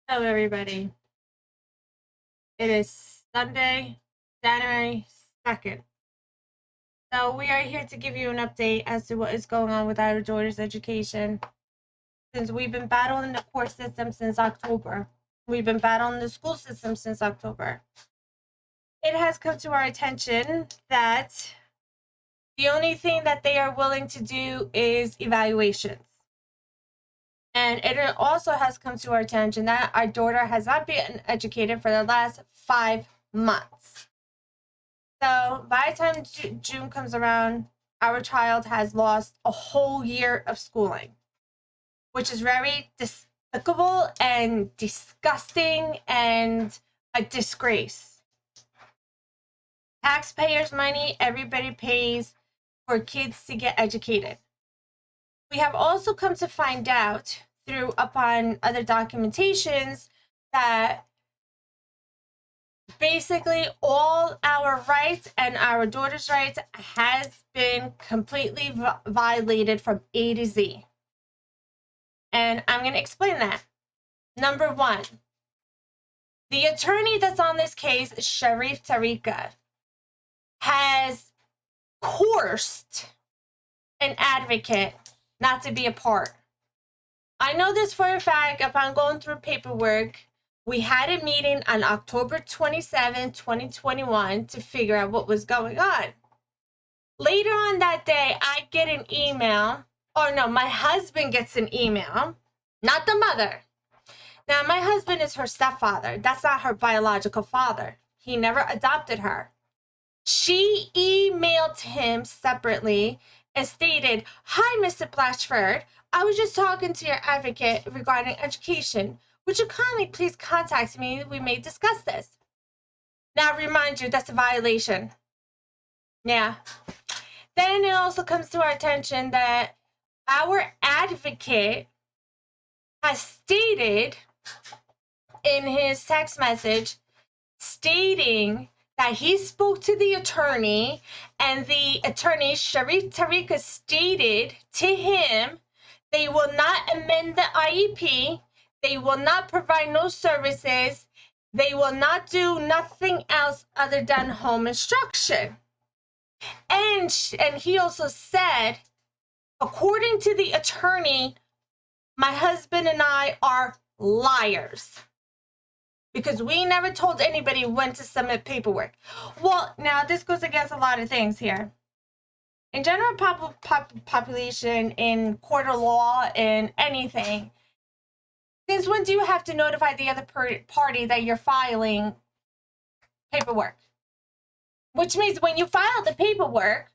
Hello, everybody. It is Sunday, January 2nd. So, we are here to give you an update as to what is going on with our daughter's education. Since we've been battling the court system since October, we've been battling the school system since October. It has come to our attention that the only thing that they are willing to do is evaluations. And it also has come to our attention that our daughter has not been educated for the last 5 months. So by the time June comes around, our child has lost a whole year of schooling, which is very despicable and disgusting and a disgrace. Taxpayers' money, everybody pays for kids to get educated. We have also come to find out upon other documentations that basically all our rights and our daughter's rights has been completely violated from A to Z. And I'm going to explain that. Number one, the attorney that's on this case, Sharif Tariqa, has coerced an advocate not to be a part. I know this for a fact upon going through paperwork. We had a meeting on October 27, 2021 to figure out what was going on. Later on that day, I get an email, or no, my husband gets an email, not the mother. Now, my husband is her stepfather. That's not her biological father. He never adopted her. She emailed him separately and stated, "Hi, Mr. Blatchford. I was just talking to your advocate regarding education. Would you kindly please contact me? We may discuss this." Now, remind you, that's a violation. Yeah. Then it also comes to our attention that our advocate has stated in his text message, stating that he spoke to the attorney, and the attorney, Sharif Tariqa, stated to him they will not amend the IEP, they will not provide no services, they will not do nothing else other than home instruction. And he also said, according to the attorney, my husband and I are liars because we never told anybody when to submit paperwork. Well, now this goes against a lot of things here. In general population, in court of law, in anything, since when do you have to notify the other party that you're filing paperwork? Which means when you file the paperwork,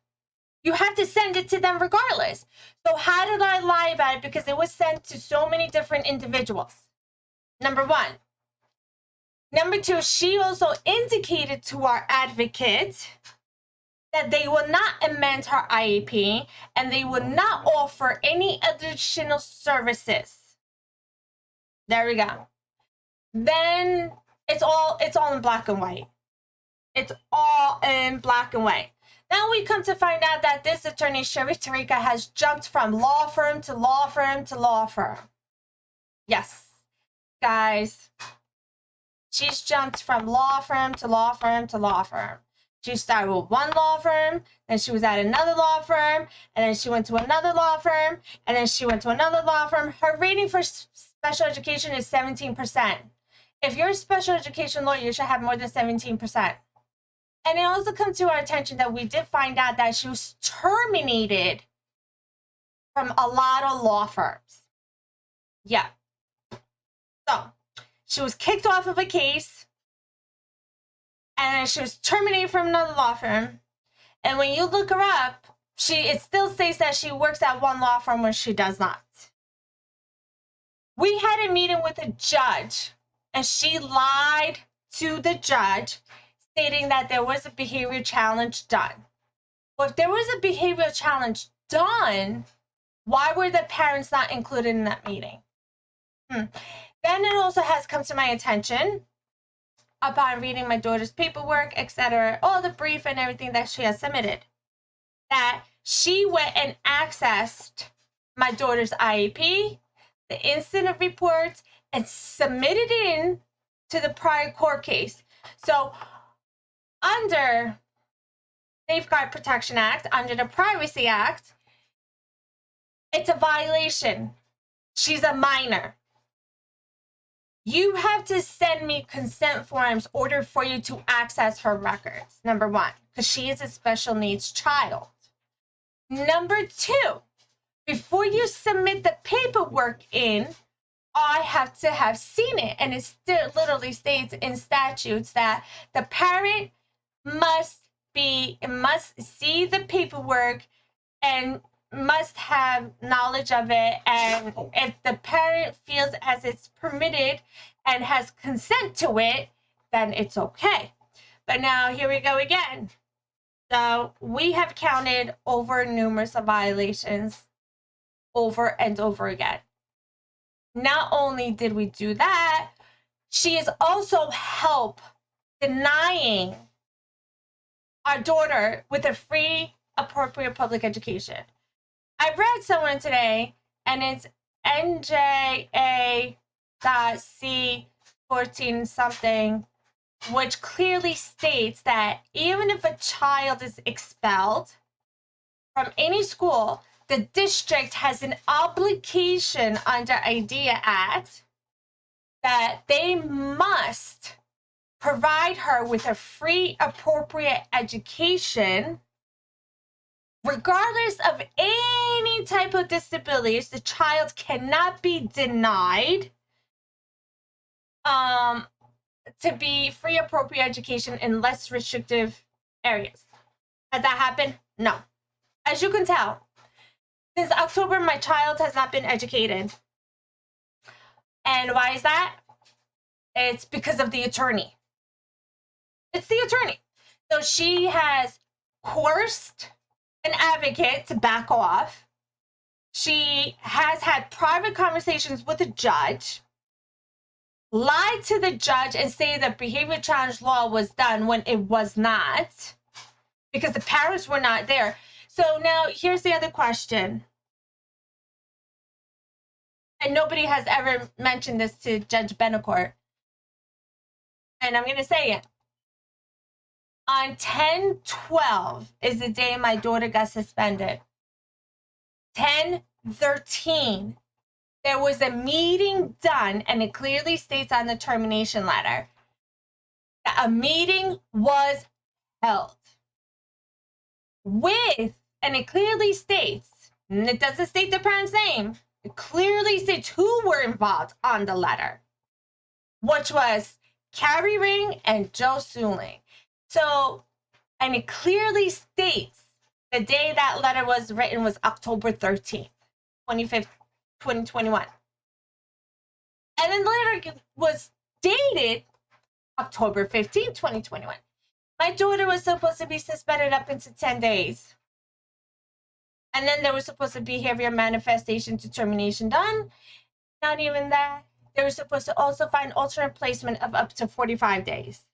you have to send it to them regardless. So how did I lie about it? Because it was sent to so many different individuals. Number one. Number two, she also indicated to our advocate that they will not amend her IEP and they will not offer any additional services. There we go. Then it's all in black and white. It's all in black and white. Now we come to find out that this attorney, Sharif Tariqa, has jumped from law firm to law firm to law firm. Yes, guys. She's jumped from law firm to law firm to law firm. She started with one law firm, then she was at another law firm, and then she went to another law firm, and then she went to another law firm. Her rating for special education is 17%. If you're a special education lawyer, you should have more than 17%. And it also comes to our attention that we did find out that she was terminated from a lot of law firms. Yeah. So she was kicked off of a case, and then she was terminated from another law firm. And when you look her up, it still says that she works at one law firm when she does not. We had a meeting with a judge, and she lied to the judge, stating that there was a behavior challenge done. Well, if there was a behavioral challenge done, why were the parents not included in that meeting? Then it also has come to my attention, upon reading my daughter's paperwork, etc., all the brief and everything that she has submitted, that she went and accessed my daughter's IEP, the incident reports, and submitted it in to the prior court case. So under Safeguard Protection Act, under the Privacy Act, it's a violation. She's a minor. You have to send me consent forms in order for you to access her records, number one, because she is a special needs child. Number two, before you submit the paperwork in, I have to have seen it. And it still literally states in statutes that the parent must see the paperwork and must have knowledge of it. And if the parent feels as it's permitted and has consent to it, then it's okay. But now here we go again. So we have counted over numerous violations over and over again. Not only did we do that, she is also help denying our daughter with a free, appropriate public education. I read someone today, and it's NJA.C14 something, which clearly states that even if a child is expelled from any school, the district has an obligation under IDEA Act that they must provide her with a free, appropriate education, regardless of any type of disabilities. The child cannot be denied to be free, appropriate education in less restrictive areas. Has that happened? No. As you can tell, since October, my child has not been educated. And why is that? It's because of the attorney. It's the attorney. So she has coerced an advocate to back off. She has had private conversations with a judge, lied to the judge and say that behavior challenge law was done when it was not, because the parents were not there. So now here's the other question. And nobody has ever mentioned this to Judge Benacourt. And I'm going to say it. On 10/12 is the day my daughter got suspended. 10/13, there was a meeting done, and it clearly states on the termination letter that a meeting was held with, and it clearly states, and it doesn't state the parent's name, it clearly states who were involved on the letter, which was Carrie Ring and Joe Suling. So, and it clearly states the day that letter was written was October 13th, 2021. And then the letter was dated October 15th, 2021. My daughter was supposed to be suspended up into 10 days. And then there was supposed to be behavior manifestation determination done. Not even that. They were supposed to also find alternate placement of up to 45 days.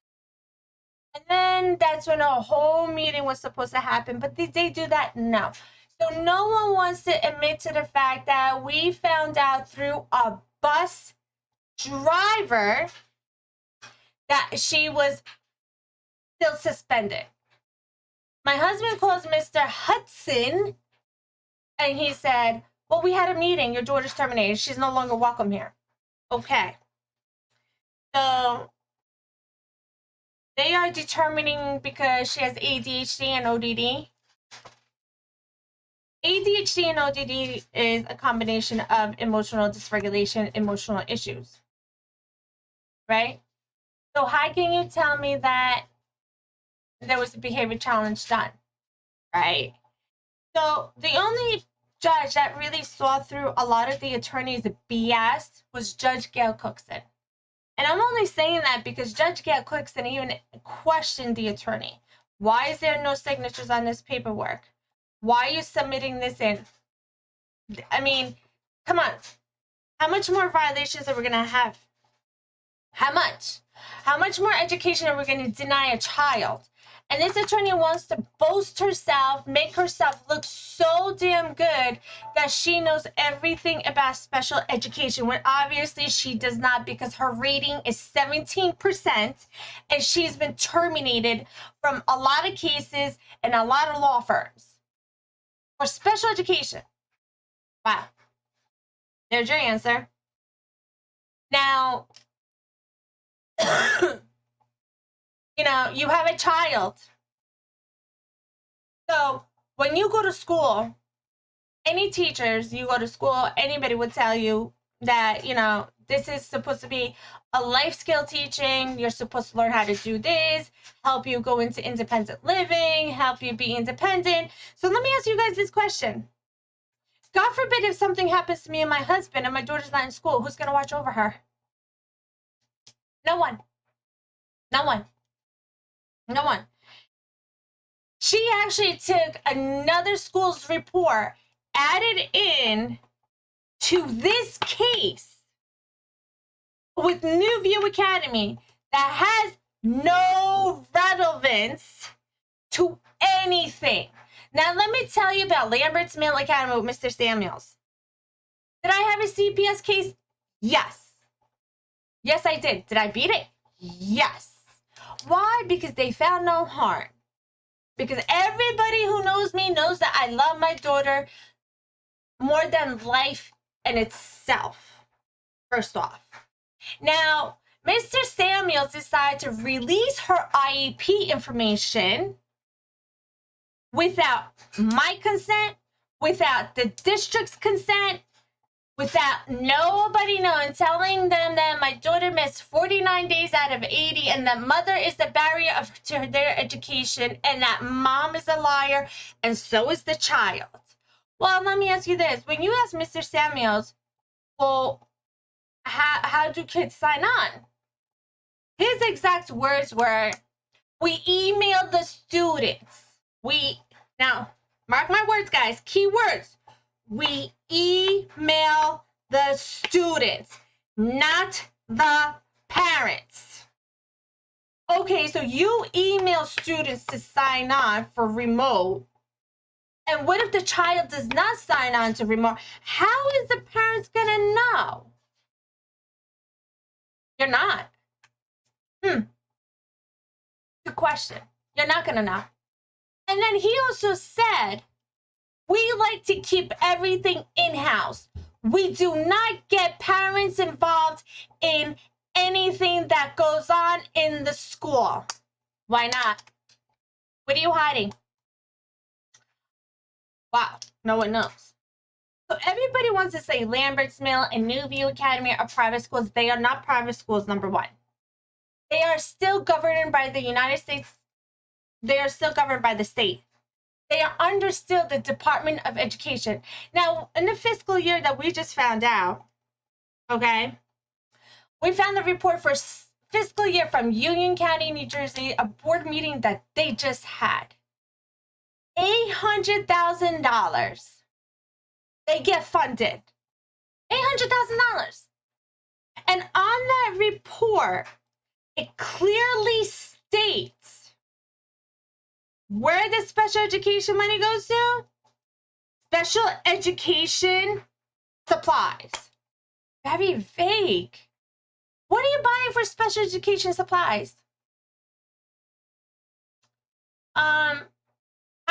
And then that's when a whole meeting was supposed to happen. But did they do that? No. So no one wants to admit to the fact that we found out through a bus driver that she was still suspended. My husband calls Mr. Hudson, and he said, well, we had a meeting. Your daughter's terminated. She's no longer welcome here. Okay. So they are determining because she has ADHD and ODD. ADHD and ODD is a combination of emotional dysregulation, emotional issues, right? So how can you tell me that there was a behavior challenge done, right? So the only judge that really saw through a lot of the attorney's BS was Judge Gail Cookson. And I'm only saying that because Judge Gail Cookson even questioned the attorney. Why is there no signatures on this paperwork? Why are you submitting this in? I mean, come on. How much more violations are we going to have? How much? How much more education are we going to deny a child? And this attorney wants to boast herself, make herself look so damn good that she knows everything about special education, when obviously she does not, because her rating is 17% and she's been terminated from a lot of cases and a lot of law firms for special education. Wow. There's your answer. Now, you know, you have a child. So when you go to school, any teachers, you go to school, anybody would tell you that, you know, this is supposed to be a life skill teaching. You're supposed to learn how to do this, help you go into independent living, help you be independent. So let me ask you guys this question. God forbid if something happens to me and my husband and my daughter's not in school, who's going to watch over her? No one. No one. No one. She actually took another school's report, added in to this case with New View Academy that has no relevance to anything. Now, let me tell you about Lambert's Mill Academy with Mr. Samuels. Did I have a CPS case? Yes. Yes, I did. Did I beat it? Yes. Why? Because they found no harm. Because everybody who knows me knows that I love my daughter more than life in itself, first off. Now, Mr. Samuels decided to release her IEP information without my consent, without the district's consent, without nobody knowing, telling them that my daughter missed 49 days out of 80 and that mother is the barrier to their education and that mom is a liar and so is the child. Well, let me ask you this. When you ask Mr. Samuels, well, how do kids sign on? His exact words were, we emailed the students. Now, mark my words, guys, key words. We email the students, not the parents. Okay, so you email students to sign on for remote. And what if the child does not sign on to remote? How is the parents gonna know? You're not. Good question. You're not gonna know. And then he also said, we like to keep everything in-house. We do not get parents involved in anything that goes on in the school. Why not? What are you hiding? Wow, no one knows. So everybody wants to say Lambert's Mill and New View Academy are private schools. They are not private schools, number one. They are still governed by the United States. They are still governed by the state. They are under still the Department of Education. Now, in the fiscal year that we just found out, okay, we found the report for fiscal year from Union County, New Jersey, a board meeting that they just had. $800,000. They get funded. $800,000. And on that report, it clearly states where the special education money goes to. Special education supplies. Very vague. What are you buying for special education supplies? How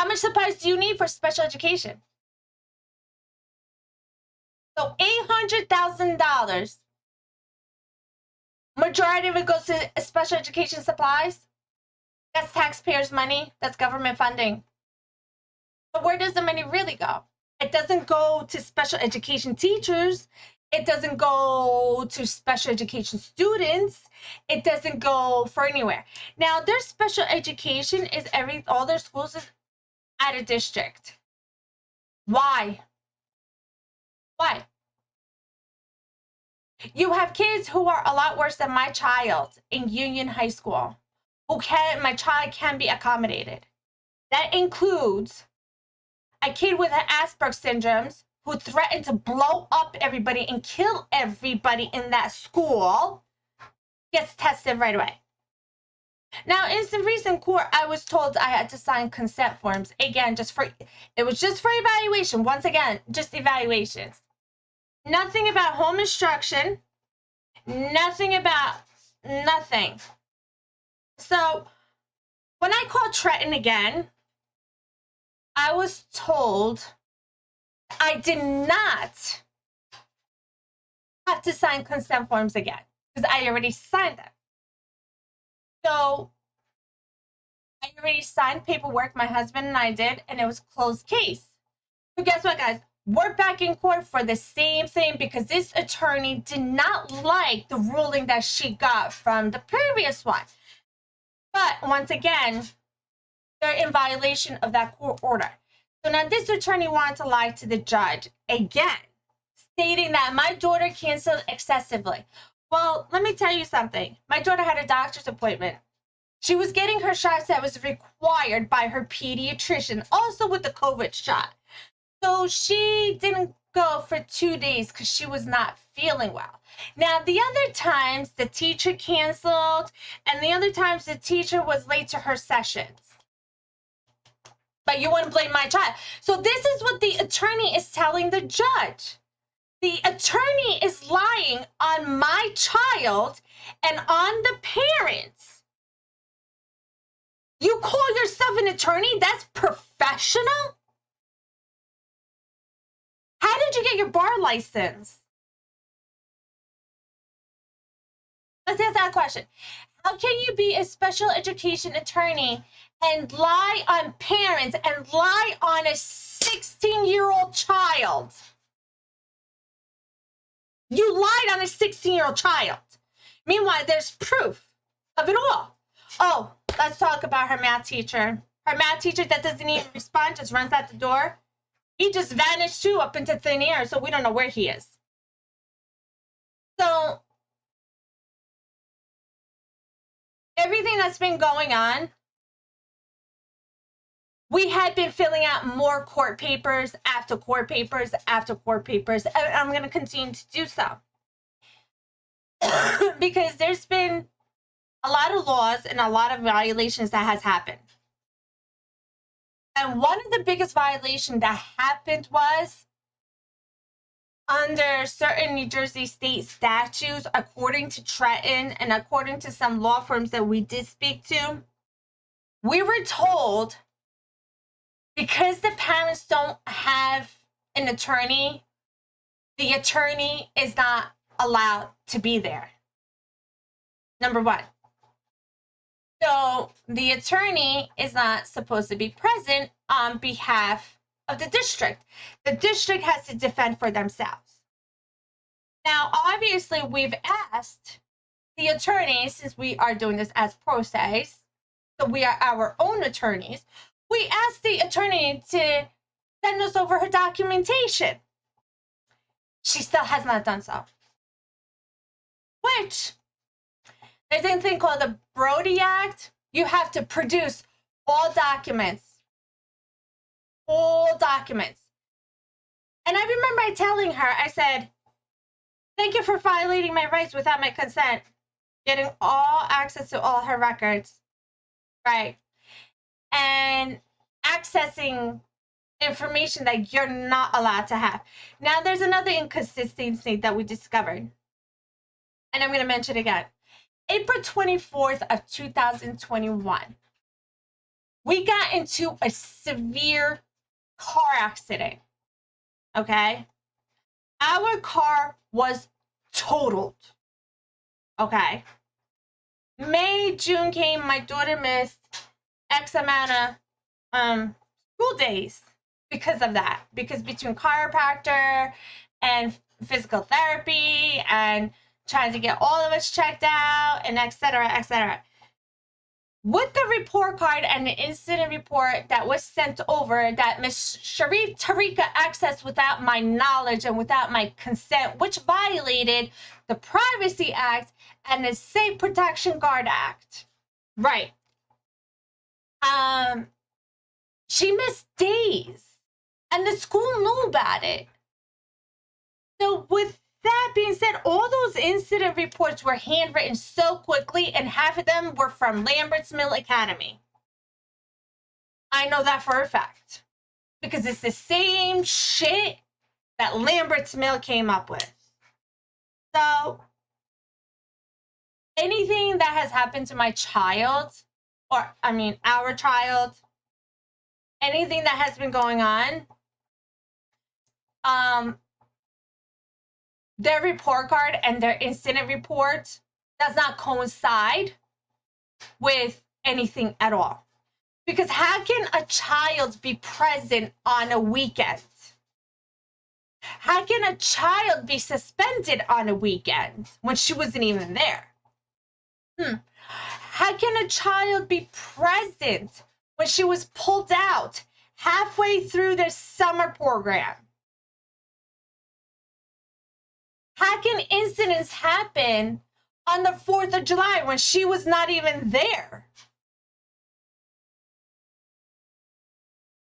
much supplies do you need for special education? So $800,000. Majority of it goes to special education supplies. That's taxpayers' money. That's government funding. But where does the money really go? It doesn't go to special education teachers. It doesn't go to special education students. It doesn't go for anywhere. Now, their special education is all their schools is at a district. Why? Why? You have kids who are a lot worse than my child in Union High School. My child can be accommodated. That includes a kid with an Asperger's syndrome who threatened to blow up everybody and kill everybody in that school, gets tested right away. Now, in the recent court, I was told I had to sign consent forms. Again, it was just for evaluation. Once again, just evaluations. Nothing about home instruction. Nothing about nothing. So when I called Trenton again, I was told I did not have to sign consent forms again because I already signed them. So I already signed paperwork, my husband and I did, and it was closed case. So guess what, guys? We're back in court for the same thing because this attorney did not like the ruling that she got from the previous one. But once again, they're in violation of that court order. So now this attorney wanted to lie to the judge again, stating that my daughter canceled excessively. Well, let me tell you something. My daughter had a doctor's appointment. She was getting her shots that was required by her pediatrician, also with the COVID shot. So she didn't go for 2 days because she was not feeling well. Now, the other times the teacher canceled, and the other times the teacher was late to her sessions. But you want to blame my child. So this is what the attorney is telling the judge. The attorney is lying on my child and on the parents. You call yourself an attorney? That's professional? How did you get your bar license? Let's ask that question. How can you be a special education attorney and lie on parents and lie on a 16-year-old child? You lied on a 16-year-old child. Meanwhile, there's proof of it all. Oh, let's talk about her math teacher. Her math teacher that doesn't even respond, just runs out the door. He just vanished too up into thin air, so we don't know where he is. So everything that's been going on, we had been filling out more court papers after court papers after court papers, and I'm going to continue to do so. Because there's been a lot of laws and a lot of violations that has happened. And one of the biggest violations that happened was under certain New Jersey state statutes, according to Trenton and according to some law firms that we did speak to, we were told because the parents don't have an attorney, the attorney is not allowed to be there. Number one. So the attorney is not supposed to be present on behalf of the district. The district has to defend for themselves. Now, obviously, we've asked the attorney, since we are doing this as pro se, so we are our own attorneys, we asked the attorney to send us over her documentation. She still has not done so. Which, there's a thing called the Brody Act. You have to produce all documents. All documents. And I remember telling her, I said, thank you for violating my rights without my consent. Getting all access to all her records. Right. And accessing information that you're not allowed to have. Now, there's another inconsistency that we discovered. And I'm going to mention it again. April 24th of 2021, we got into a severe car accident, okay? Our car was totaled, okay? May, June came, my daughter missed X amount of school days because of that. Because between chiropractor and physical therapy and trying to get all of us checked out, and et cetera, et cetera. With the report card and the incident report that was sent over that Ms. Sharif Tariqa accessed without my knowledge and without my consent, which violated the Privacy Act and the Safe Protection Guard Act. Right. She missed days, and the school knew about it. So with that being said, all those incident reports were handwritten so quickly, and half of them were from Lambert's Mill Academy. I know that for a fact, because it's the same shit that Lambert's Mill came up with. So anything that has happened to my child, or I mean our child, anything that has been going on, their report card and their incident report does not coincide with anything at all. Because how can a child be present on a weekend? How can a child be suspended on a weekend when she wasn't even there? How can a child be present when she was pulled out halfway through their summer program? How can incidents happen on the 4th of July when she was not even there?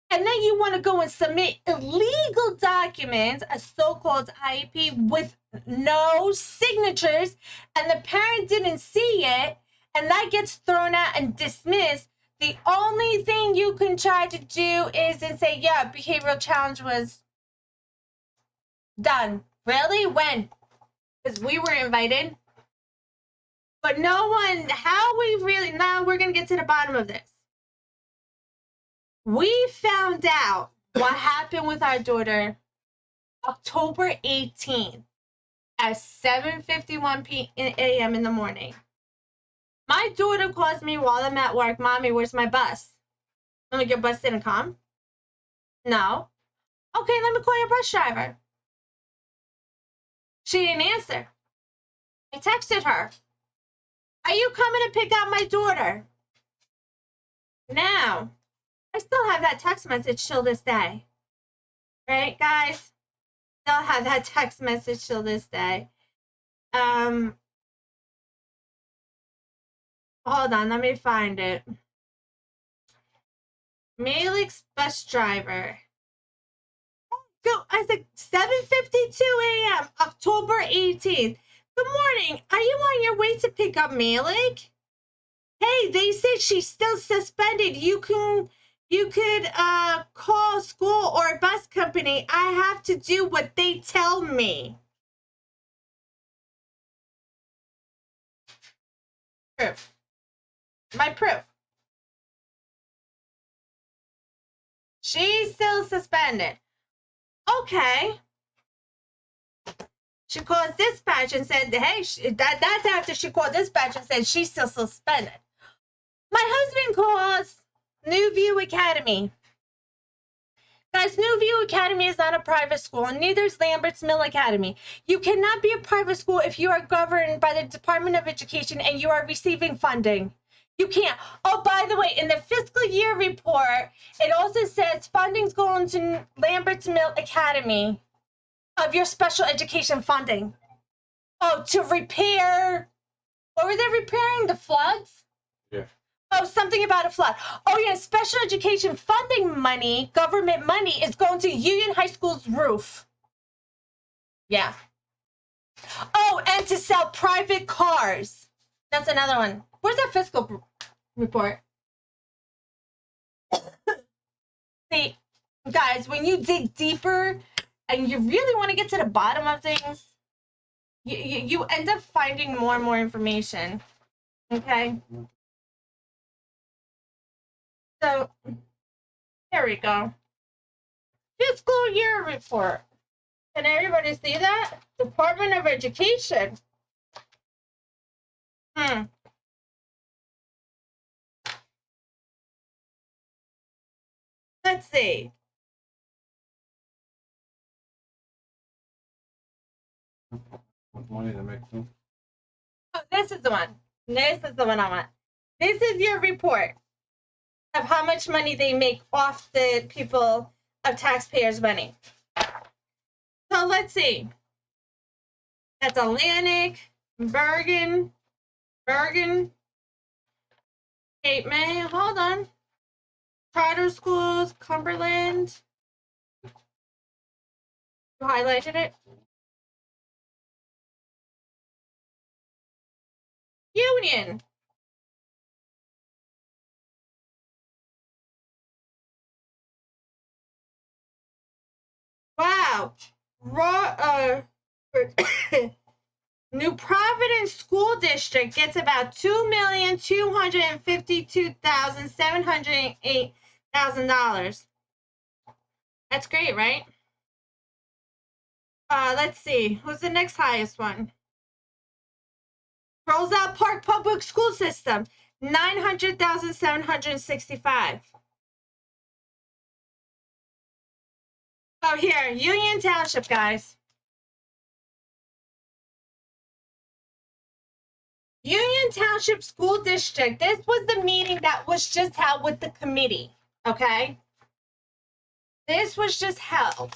And then you want to go and submit illegal documents, a so-called IEP, with no signatures, and the parent didn't see it, and that gets thrown out and dismissed. The only thing you can try to do is and say, yeah, behavioral challenge was done. Really? When? Because we were invited. But no one, how we really, now we're going to get to the bottom of this. We found out what happened with our daughter October 18th at 7:51 a.m. in the morning. My daughter calls me while I'm at work, Mommy, where's my bus? I'm like, your bus didn't come? No. Okay, let me call your bus driver. She didn't answer. I texted her, are you coming to pick up my daughter? Now, I still have that text message till this day. Right, guys? Still have that text message till this day. Hold on, let me find it. Malik's bus driver. Go, I said 7:52 a.m. October 18th. Good morning. Are you on your way to pick up Malik? Hey, they said she's still suspended. You could call school or bus company. I have to do what they tell me. Proof. My proof. She's still suspended. Okay. She called dispatch and said, hey, that's after she called dispatch and said she's still suspended. My husband calls New View Academy. Guys, New View Academy is not a private school, and neither is Lambert's Mill Academy. You cannot be a private school if you are governed by the Department of Education and you are receiving funding. You can't. Oh, by the way, in the fiscal year report, it also says funding's going to Lambert's Mill Academy of your special education funding. Oh, to repair, what were they repairing? The floods? Yeah. Oh, something about a flood. Oh, yeah, special education funding money, government money, is going to Union High School's roof. Yeah. Oh, and to sell private cars. That's another one. Where's that fiscal report? See, guys, when you dig deeper and you really want to get to the bottom of things, you end up finding more and more information. Okay? So, here we go. Fiscal year report. Can everybody see that? Department of Education. Let's see. What money they make too? Oh, this is the one. This is the one I want. This is your report of how much money they make off the people of taxpayers' money. So let's see. That's Atlantic, Bergen, Cape May, hold on. Charter schools, Cumberland. You highlighted it? Union. Wow. New Providence School District gets about $2,252,708,000. That's great, right? Let's see. Who's the next highest one? Roselle Park Public School System, $900,765. Oh, here, Union Township, guys. Union Township School District. This was the meeting that was just held with the committee, okay? This was just held.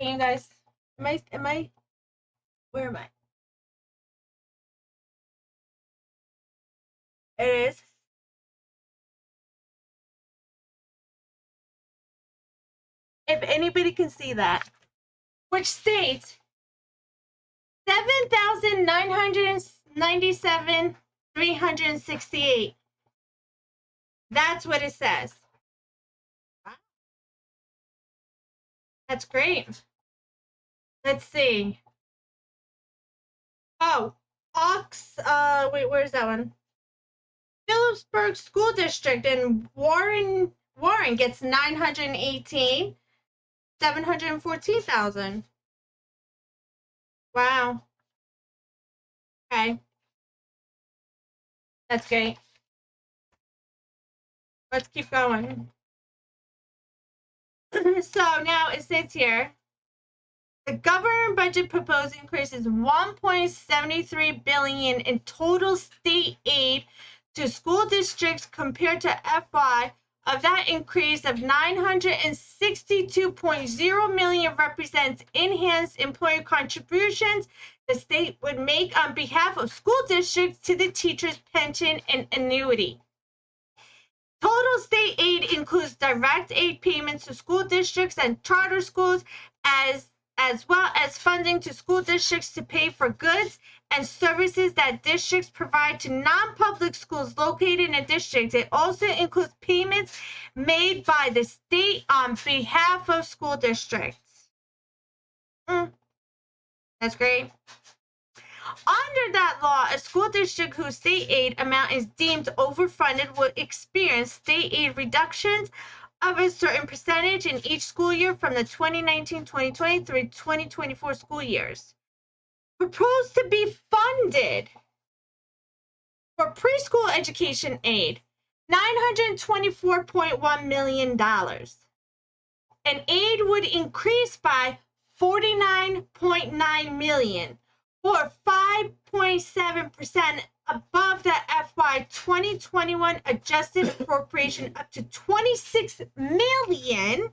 Can you guys, where am I? It is. If anybody can see that. Which states 7,997,368. That's what it says. That's great. Let's see. Oh, wait, where's that one? Phillipsburg School District in Warren gets 918, 714,000. Wow. Okay. That's great. Let's keep going. So now it says here, the government budget proposed increases $1.73 billion in total state aid to school districts compared to FY. Of that increase of $962.0 million represents enhanced employer contributions the state would make on behalf of school districts to the teachers' pension and annuity. Total state aid includes direct aid payments to school districts and charter schools, as well as funding to school districts to pay for goods and services that districts provide to non-public schools located in a district. It also includes payments made by the state on behalf of school districts. That's great. Under that law, a school district whose state aid amount is deemed overfunded will experience state aid reductions of a certain percentage in each school year from the 2019-2020 through 2024 school years. Proposed to be funded for preschool education aid, $924.1 million. And aid would increase by $49.9 million, or 5.7% above the FY 2021 adjusted appropriation. Up to $26 million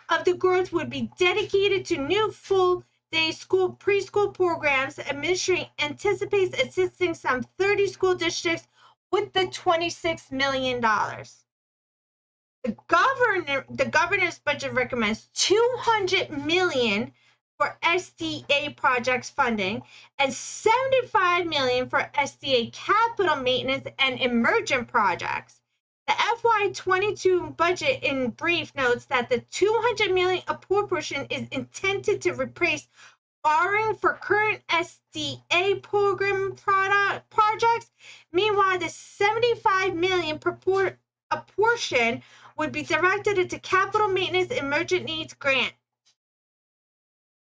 of the growth would be dedicated to new full-day preschool programs. Administration anticipates assisting some 30 school districts with the $26 million. The governor's budget recommends $200 million for SDA projects funding and $75 million for SDA capital maintenance and emergent projects. The FY22 budget in brief notes that the $200 million appropriation is intended to replace borrowing for current SDA program projects. Meanwhile, the $75 million portion would be directed into capital maintenance emergent needs grant.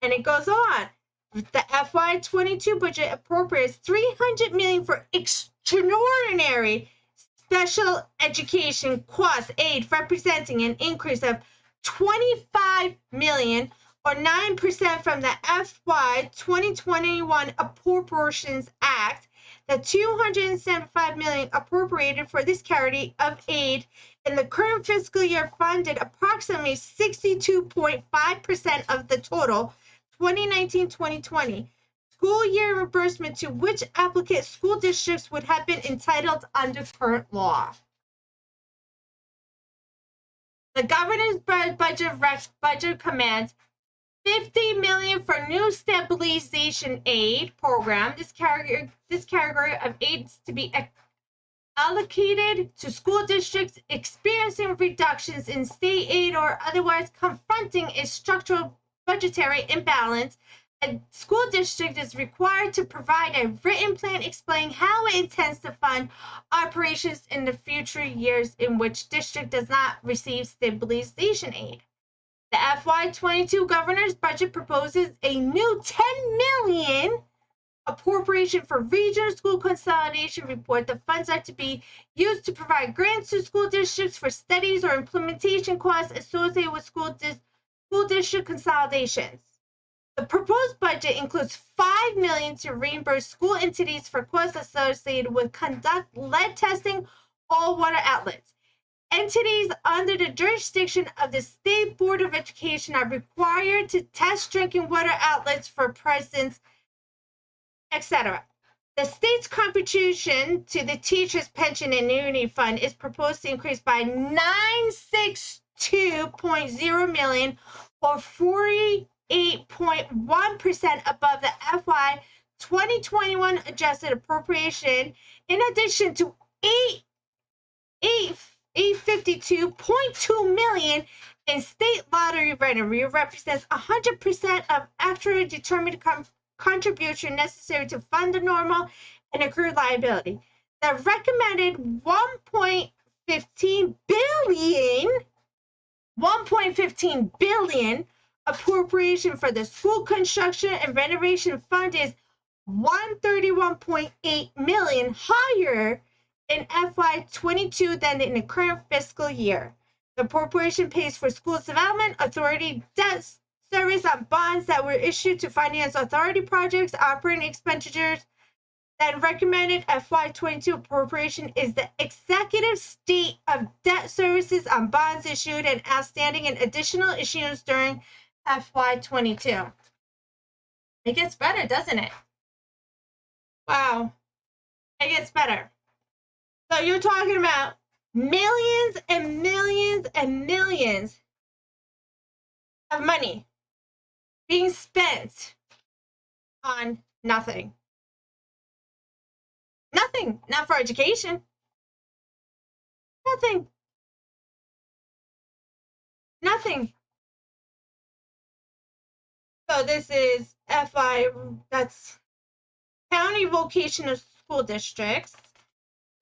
And it goes on. The FY22 budget appropriates $300 million for extraordinary special education cost aid, representing an increase of $25 million or 9% from the FY 2021 Appropriations Act. The $275 million appropriated for this category of aid in the current fiscal year funded approximately 62.5% of the total 2019-2020 school year reimbursement to which applicant school districts would have been entitled under current law. The governor's budget commands $50 million for new stabilization aid program. This category of aids to be allocated to school districts experiencing reductions in state aid or otherwise confronting a structural budgetary imbalance. A school district is required to provide a written plan explaining how it intends to fund operations in the future years in which district does not receive stabilization aid. The FY22 governor's budget proposes a new $10 million appropriation for regional school consolidation report. The funds are to be used to provide grants to school districts for studies or implementation costs associated with school district consolidations. The proposed budget includes $5 million to reimburse school entities for costs associated with conduct lead testing all water outlets. Entities under the jurisdiction of the State Board of Education are required to test drinking water outlets for presence, etc. The state's contribution to the Teachers' Pension and Annuity Fund is proposed to increase by $962.0 million, or 48.1% above the FY 2021 adjusted appropriation, in addition to $852.2 million in state lottery revenue, represents 100% of actually determined contribution necessary to fund the normal and accrued liability. The recommended $1.15 billion appropriation for the school construction and renovation fund is $131.8 million higher in FY22 than in the current fiscal year. The appropriation pays for schools development authority debt service on bonds that were issued to finance authority projects. Operating expenditures then recommended FY22 appropriation is the executive state of debt services on bonds issued and outstanding and additional issuance during FY22. It gets better, doesn't it? Wow. It gets better. So you're talking about millions and millions and millions of money being spent on nothing. Nothing. Not for education. Nothing. Nothing. So this is FI, that's county vocational school districts.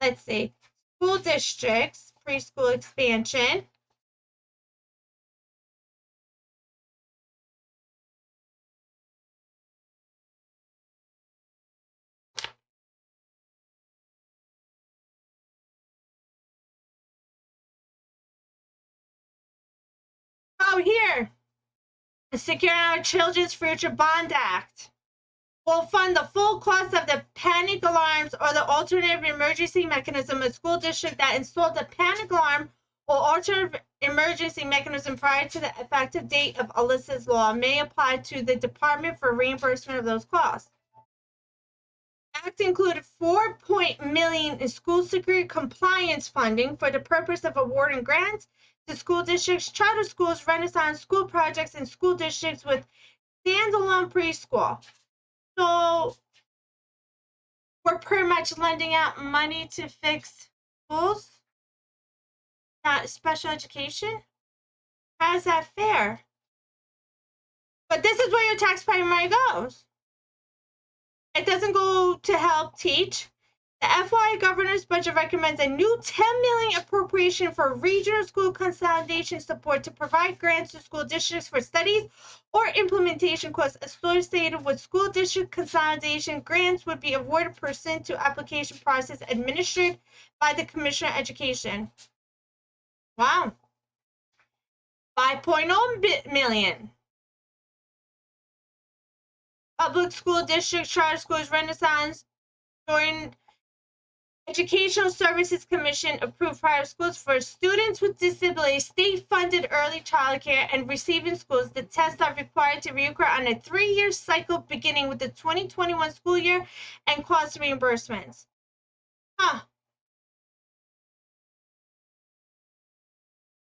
Let's see. School districts, preschool expansion. Oh, here. The Securing Our Children's Future Bond Act will fund the full cost of the panic alarms or the alternative emergency mechanism. A school district that installed the panic alarm or alternative emergency mechanism prior to the effective date of Alyssa's law may apply to the department for reimbursement of those costs. Act included $4 million in school security compliance funding for the purpose of awarding grants to school districts, charter schools, Renaissance school projects, and school districts with standalone preschool. So we're pretty much lending out money to fix schools, not special education. How's that fair? But this is where your taxpayer money goes. It doesn't go to help teach. The FY governor's budget recommends a new $10 million appropriation for regional school consolidation support to provide grants to school districts for studies or implementation costs associated with school district consolidation. Grants would be awarded pursuant to application process administered by the Commissioner of Education. Wow. $5.0 million. Public school districts, charter schools, Renaissance, Jordan Educational Services Commission approved private schools for students with disabilities, state-funded early childcare, and receiving schools. The tests are required to reoccur on a 3-year cycle beginning with the 2021 school year and cost reimbursements. Huh.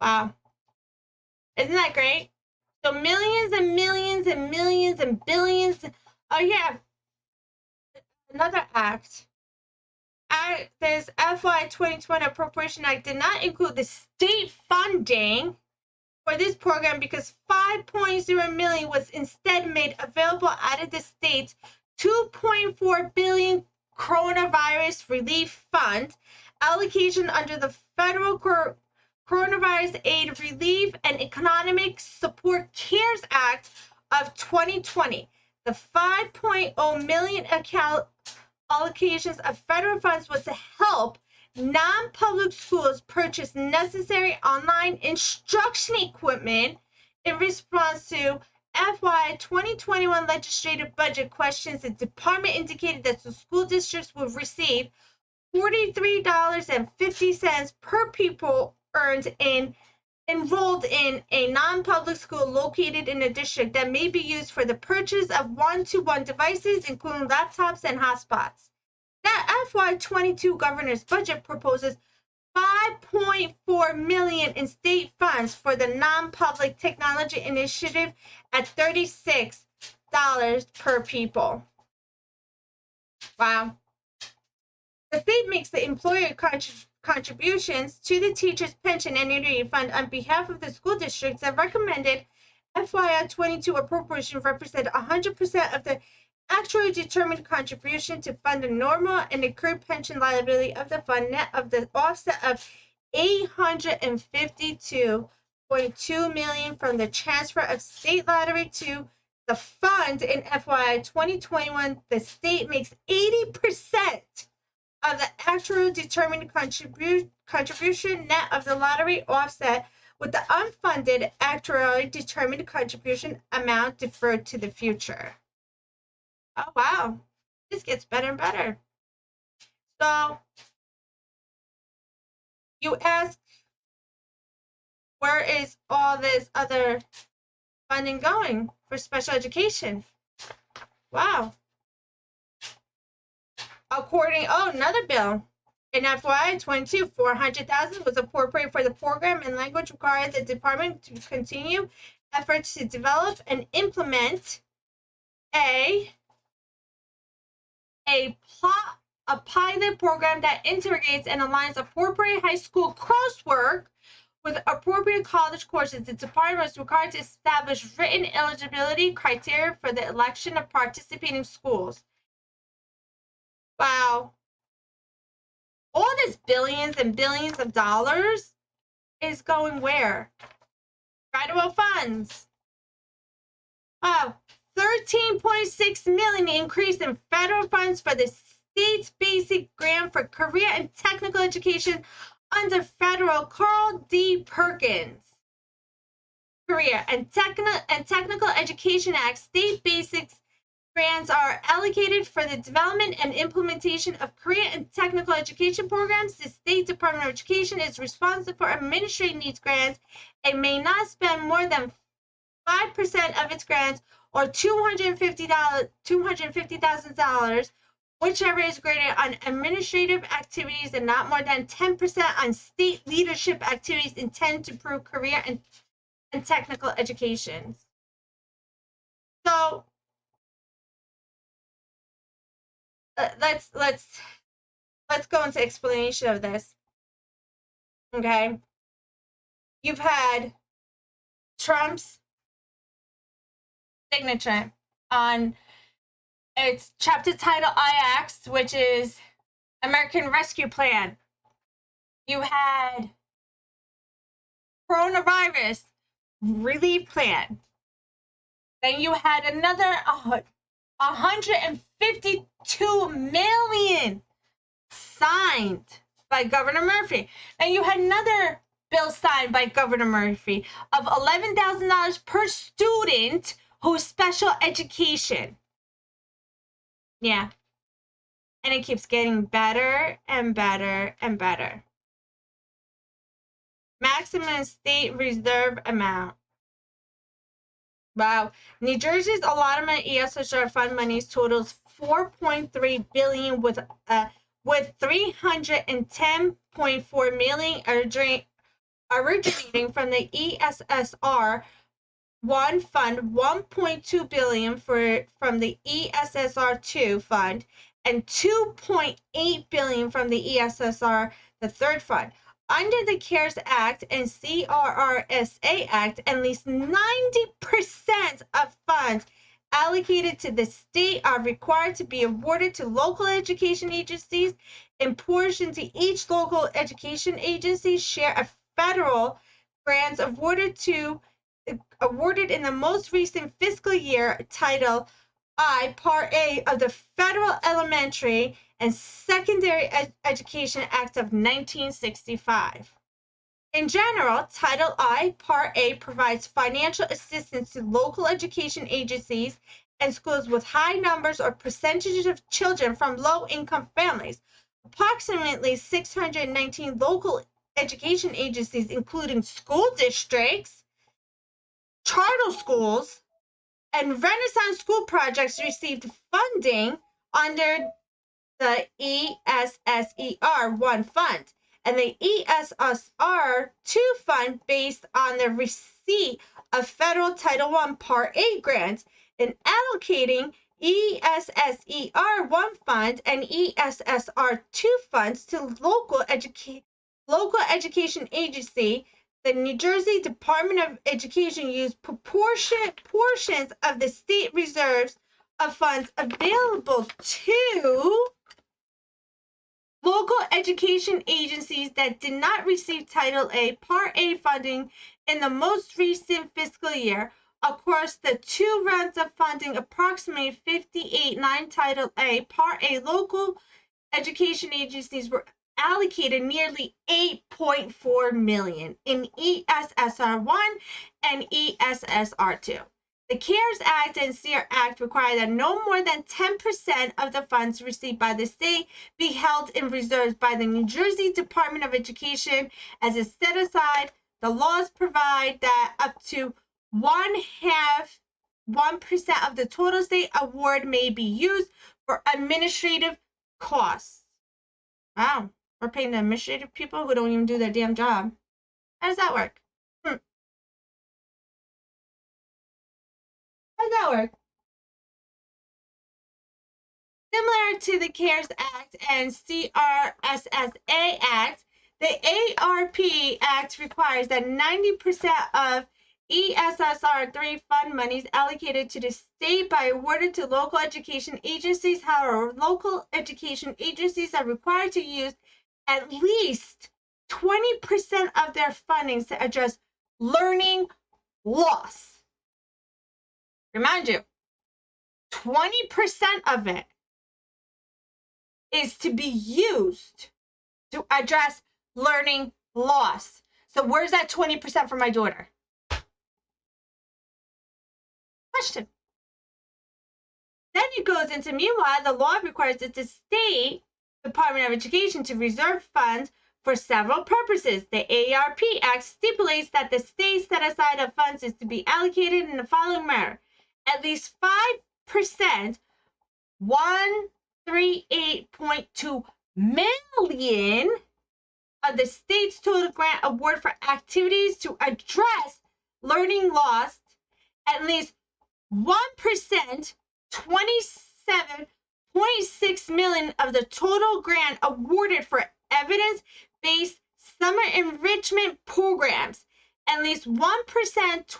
Wow. Isn't that great? So millions and millions and millions and billions. Oh yeah, another act. This FY 2020 Appropriation Act did not include the state funding for this program because 5.0 million was instead made available out of the state's 2.4 billion coronavirus relief fund allocation under the federal coronavirus aid relief and economic support CARES Act of 2020. The 5.0 million allocations of federal funds was to help non-public schools purchase necessary online instruction equipment in response to FY 2021 legislative budget questions. The department indicated that the school districts will receive $43.50 per pupil enrolled in a non-public school located in a district that may be used for the purchase of one-to-one devices, including laptops and hotspots. That FY22 governor's budget proposes $5.4 million in state funds for the non-public technology initiative at $36 per pupil. Wow. The state makes the employer contributions to the teacher's pension and annuity fund on behalf of the school districts. The recommended FY22 appropriation represent 100% of the actually determined contribution to fund the normal and accrued pension liability of the fund, net of the offset of $852.2 million from the transfer of state lottery to the fund in FY 2021. The state makes 80% of the actual determined contribution net of the lottery offset with the unfunded actually determined contribution amount deferred to the future. Oh, wow. This gets better and better. So, you ask, where is all this other funding going for special education? Wow. Another bill. In FY 22, $400,000 was appropriated for the program and language required the department to continue efforts to develop and implement a pilot program that integrates and aligns appropriate high school coursework with appropriate college courses. The department was required to establish written eligibility criteria for the election of participating schools. Wow. All this billions and billions of dollars is going where? Federal funds. Wow. 13.6 million increase in federal funds for the state's basic grant for career and technical education under federal Carl D. Perkins Career and Technical Education Act. State basic grants are allocated for the development and implementation of career and technical education programs. The State Department of Education is responsible for administering these grants and may not spend more than 5% of its grants or $250,000, whichever is greater, on administrative activities and not more than 10% on state leadership activities intended to improve career and technical education. So let's go into explanation of this. Okay, you've had Trump's signature on its chapter title IX, which is American Rescue Plan. You had coronavirus relief plan. Then you had another 152 million signed by Governor Murphy. And you had another bill signed by Governor Murphy of $11,000 per student who's special education. Yeah. And it keeps getting better and better and better. Maximum state reserve amount. Wow. New Jersey's allotment ESSER fund monies totals $4.3 billion with 310.4 million originating from the ESSER one fund 1.2 billion from the ESSR2 fund and 2.8 billion from the ESSR, the third fund. Under the CARES Act and CRRSA Act, at least 90% of funds allocated to the state are required to be awarded to local education agencies, and portion to each local education agency share of federal grants awarded in the most recent fiscal year, Title I, Part A of the Federal Elementary and Secondary Education Act of 1965. In general, Title I, Part A provides financial assistance to local education agencies and schools with high numbers or percentages of children from low-income families. Approximately 619 local education agencies, including school districts, charter schools, and Renaissance school projects, received funding under the ESSER1 fund and the ESSR2 fund based on the receipt of federal Title I Part A grants, and allocating ESSER1 fund and ESSR2 funds to local education agency. The New Jersey Department of Education used portions of the state reserves of funds available to local education agencies that did not receive Title A Part A funding in the most recent fiscal year. Across the two rounds of funding, approximately 58 Title A Part A local education agencies were allocated nearly $8.4 million in ESSR1 and ESSR2. The CARES Act and SEER Act require that no more than 10% of the funds received by the state be held in reserves by the New Jersey Department of Education as a set aside. The laws provide that up to 1% of the total state award may be used for administrative costs. Wow, we're paying the administrative people who don't even do their damn job. How does that work? How does that work? Similar to the CARES Act and CRSSA Act, the ARP Act requires that 90% of ESSR3 fund monies allocated to the state be awarded to local education agencies. However, local education agencies are required to use at least 20% of their funding to address learning loss. Remind you, 20% of it is to be used to address learning loss. So where's that 20% for my daughter? Question. Then it goes into, meanwhile, the law requires that the state Department of Education to reserve funds for several purposes. The ARP Act stipulates that the state set aside of funds is to be allocated in the following manner. At least 5%, 138.2 million of the state's total grant award for activities to address learning loss, at least 1%, 27.6 million of the total grant awarded for evidence-based summer enrichment programs, at least 1%,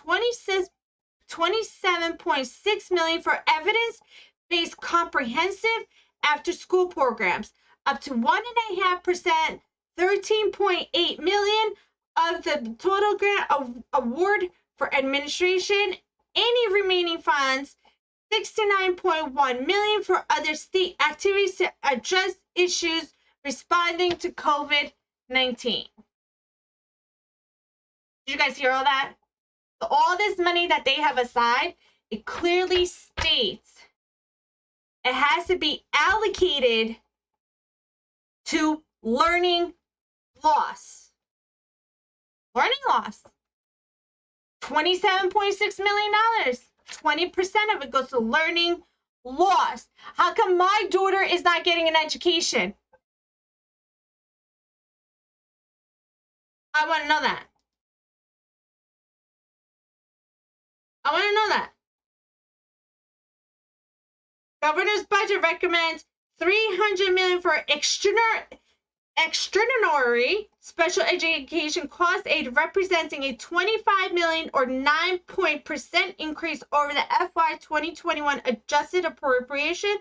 27.6 million for evidence-based comprehensive after-school programs, up to 1.5%, 13.8 million of the total grant award for administration. Any remaining funds, 69.1 million for other state activities to address issues responding to COVID-19. Did you guys hear all that? So all this money that they have aside, it clearly states it has to be allocated to learning loss. Learning loss. $27.6 million. 20% of it goes to learning loss. How come my daughter is not getting an education? I want to know that. I want to know that. Governor's budget recommends $300 million for extraordinary special education cost aid, representing a $25 million or 9% increase over the FY 2021 adjusted appropriation.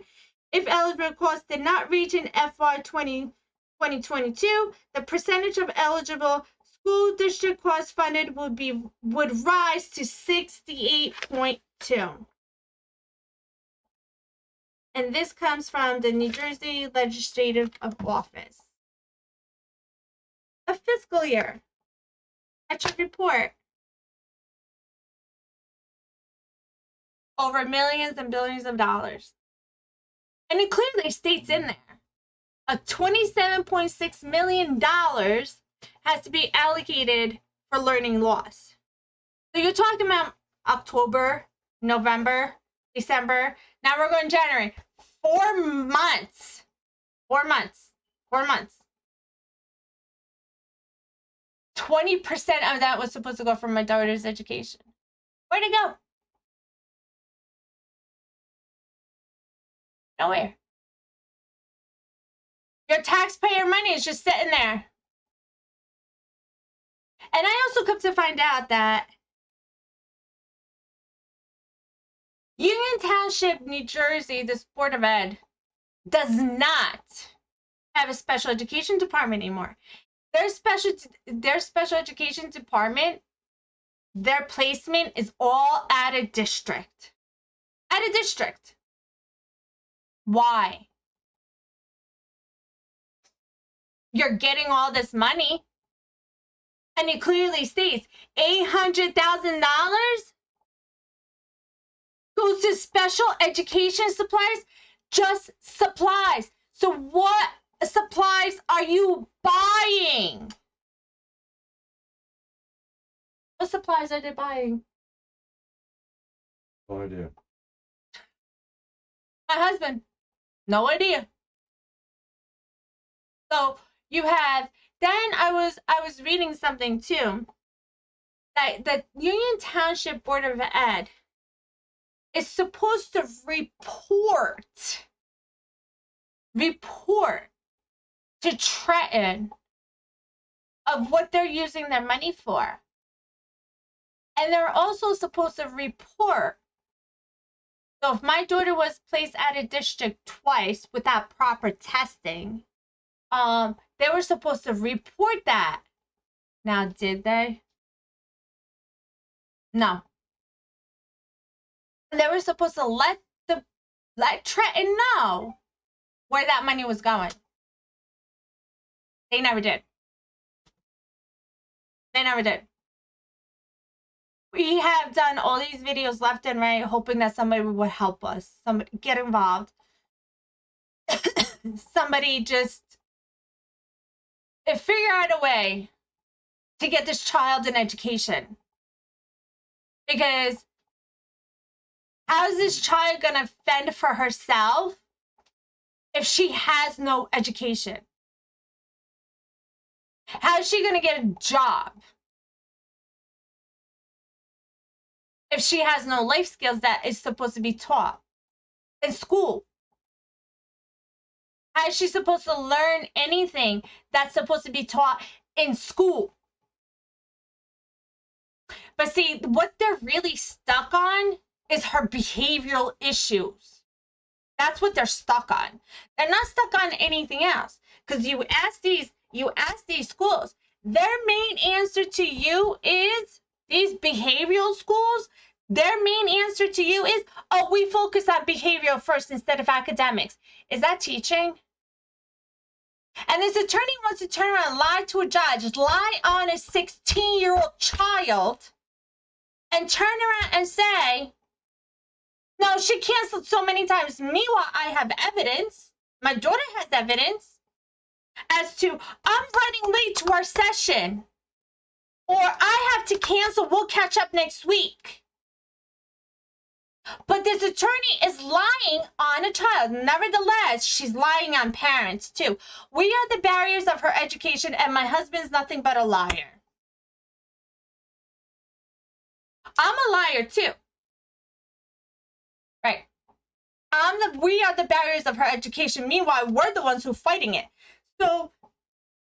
If eligible costs did not reach in FY 2022, the percentage of eligible school district costs funded would rise to 68.2%. And this comes from the New Jersey Legislative Office. A fiscal year. Metric report. Over millions and billions of dollars. And it clearly states in there, a $27.6 million has to be allocated for learning loss. So you're talking about October, November, December. Now we're going January. 4 months. 4 months. 4 months. 20% of that was supposed to go for my daughter's education. Where'd it go? Nowhere. Your taxpayer money is just sitting there. And I also come to find out that Union Township, New Jersey, this Board of Ed, does not have a special education department anymore. Their special education department, their placement is all at a district. At a district. Why? You're getting all this money, and it clearly states $800,000 goes to special education supplies, just supplies. So what supplies are you buying? What supplies are they buying? No idea. My husband, no idea. So you have, then I was reading something too, that the Union Township Board of Ed is supposed to report to Trenton of what they're using their money for. And they're also supposed to report. So if my daughter was placed at a district twice without proper testing, they were supposed to report that. Now, did they? No. They were supposed to let Trenton know where that money was going. They never did. They never did. We have done all these videos left and right, hoping that somebody would help us. Somebody get involved. Somebody just figure out a way to get this child an education. Because how is this child going to fend for herself if she has no education? How is she going to get a job if she has no life skills that is supposed to be taught in school? How is she supposed to learn anything that's supposed to be taught in school? But see, what they're really stuck on is her behavioral issues. That's what they're stuck on. They're not stuck on anything else. Because you ask these schools, their main answer to you is, these behavioral schools, their main answer to you is, oh, we focus on behavioral first instead of academics. Is that teaching? And this attorney wants to turn around and lie to a judge, lie on a 16-year-old child, and turn around and say, no, she canceled so many times. Meanwhile, I have evidence. My daughter has evidence as to, I'm running late to our session, or I have to cancel. We'll catch up next week. But this attorney is lying on a child. Nevertheless, she's lying on parents too. We are the barriers of her education, and my husband's nothing but a liar. I'm a liar too. We are the barriers of her education. Meanwhile, we're the ones who are fighting it. So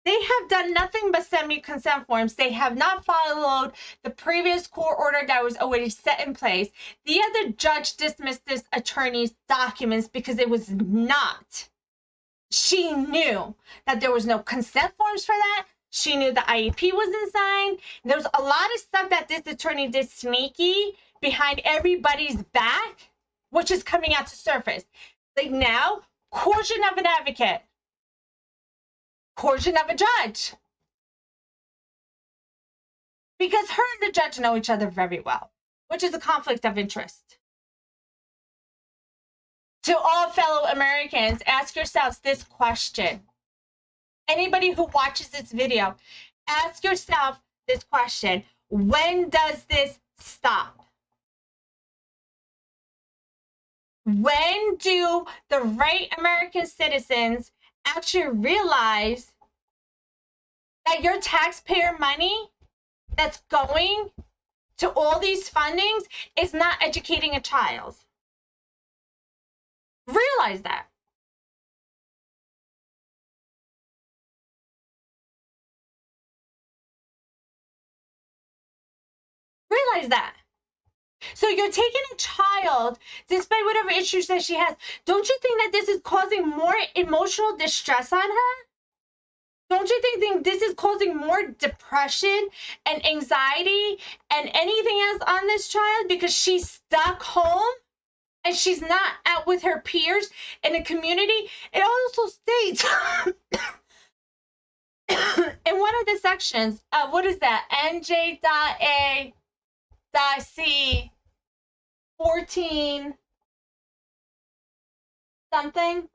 they have done nothing but send me consent forms. They have not followed the previous court order that was already set in place. The other judge dismissed this attorney's documents because it was not. She knew that there was no consent forms for that. She knew the IEP wasn't signed. There was a lot of stuff that this attorney did sneaky behind everybody's back, which is coming out to surface. Like now, coercion of an advocate, coercion of a judge. Because her and the judge know each other very well, which is a conflict of interest. To all fellow Americans, ask yourselves this question. Anybody who watches this video, ask yourself this question. When does this stop? When do the right American citizens actually realize that your taxpayer money that's going to all these fundings is not educating a child? Realize that. Realize that. So you're taking a child, despite whatever issues that she has. Don't you think that this is causing more emotional distress on her? Don't you think this is causing more depression and anxiety and anything else on this child because she's stuck home and she's not out with her peers in the community? It also states in one of the sections, what is that? NJ.A.C 14 something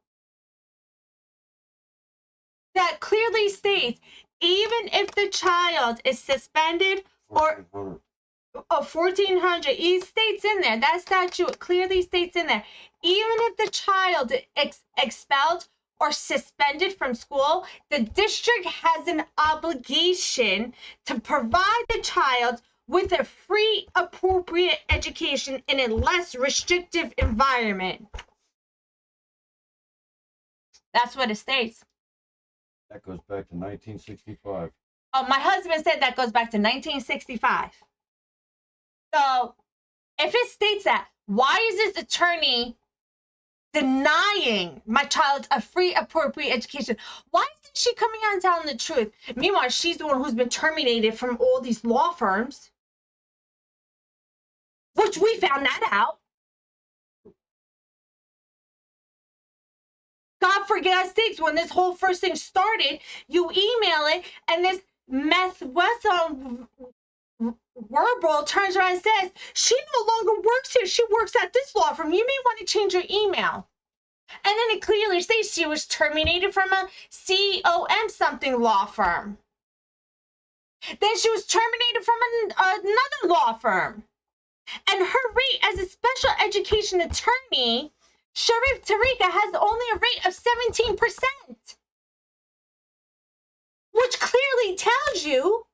that clearly states even if the child is suspended or 1400, it states in there, that statute clearly states in there, even if the child is expelled or suspended from school, the district has an obligation to provide the child with a free, appropriate education in a less restrictive environment. That's what it states. That goes back to 1965. Oh, my husband said that goes back to 1965. So, if it states that, why is this attorney denying my child a free, appropriate education? Why isn't she coming out and telling the truth? Meanwhile, she's the one who's been terminated from all these law firms, which we found that out. God forget us sakes, when this whole first thing started, you email it, and this mess Wesson Verbal turns around and says, she no longer works here. She works at this law firm. You may want to change your email. And then it clearly states she was terminated from a COM something law firm. Then she was terminated from another law firm. And her rate as a special education attorney, Sharif Tariqa, has only a rate of 17%, which clearly tells you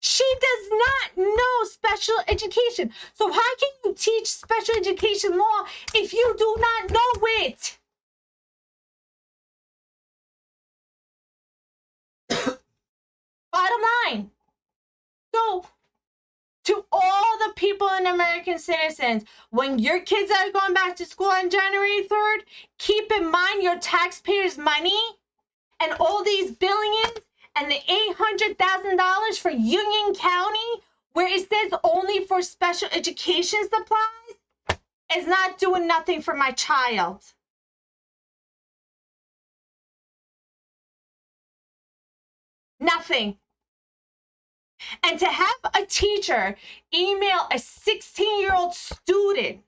she does not know special education. So how can you teach special education law if you do not know it? Bottom line. So, to all the people and American citizens, when your kids are going back to school on January 3rd, keep in mind your taxpayers' money and all these billions and the $800,000 for Union County, where it says only for special education supplies, is not doing nothing for my child. Nothing. And to have a teacher email a 16-year-old student,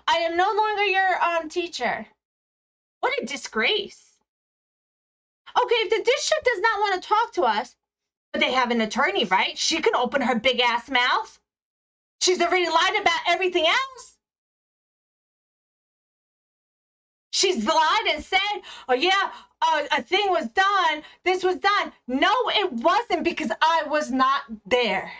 I am no longer your teacher. What a disgrace. Okay, if the district does not want to talk to us, but they have an attorney, right? She can open her big ass mouth. She's already lied about everything else. She's lied and said, oh yeah, a thing was done, this was done. No, it wasn't, because I was not there.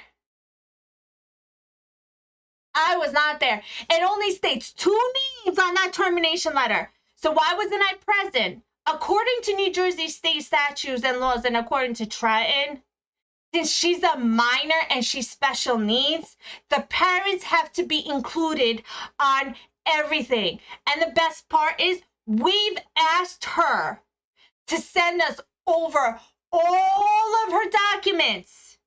I was not there. It only states 2 names on that termination letter. So why wasn't I present? According to New Jersey state statutes and laws, and according to Trenton, since she's a minor and she's special needs, the parents have to be included on everything. And the best part is we've asked her to send us over all of her documents,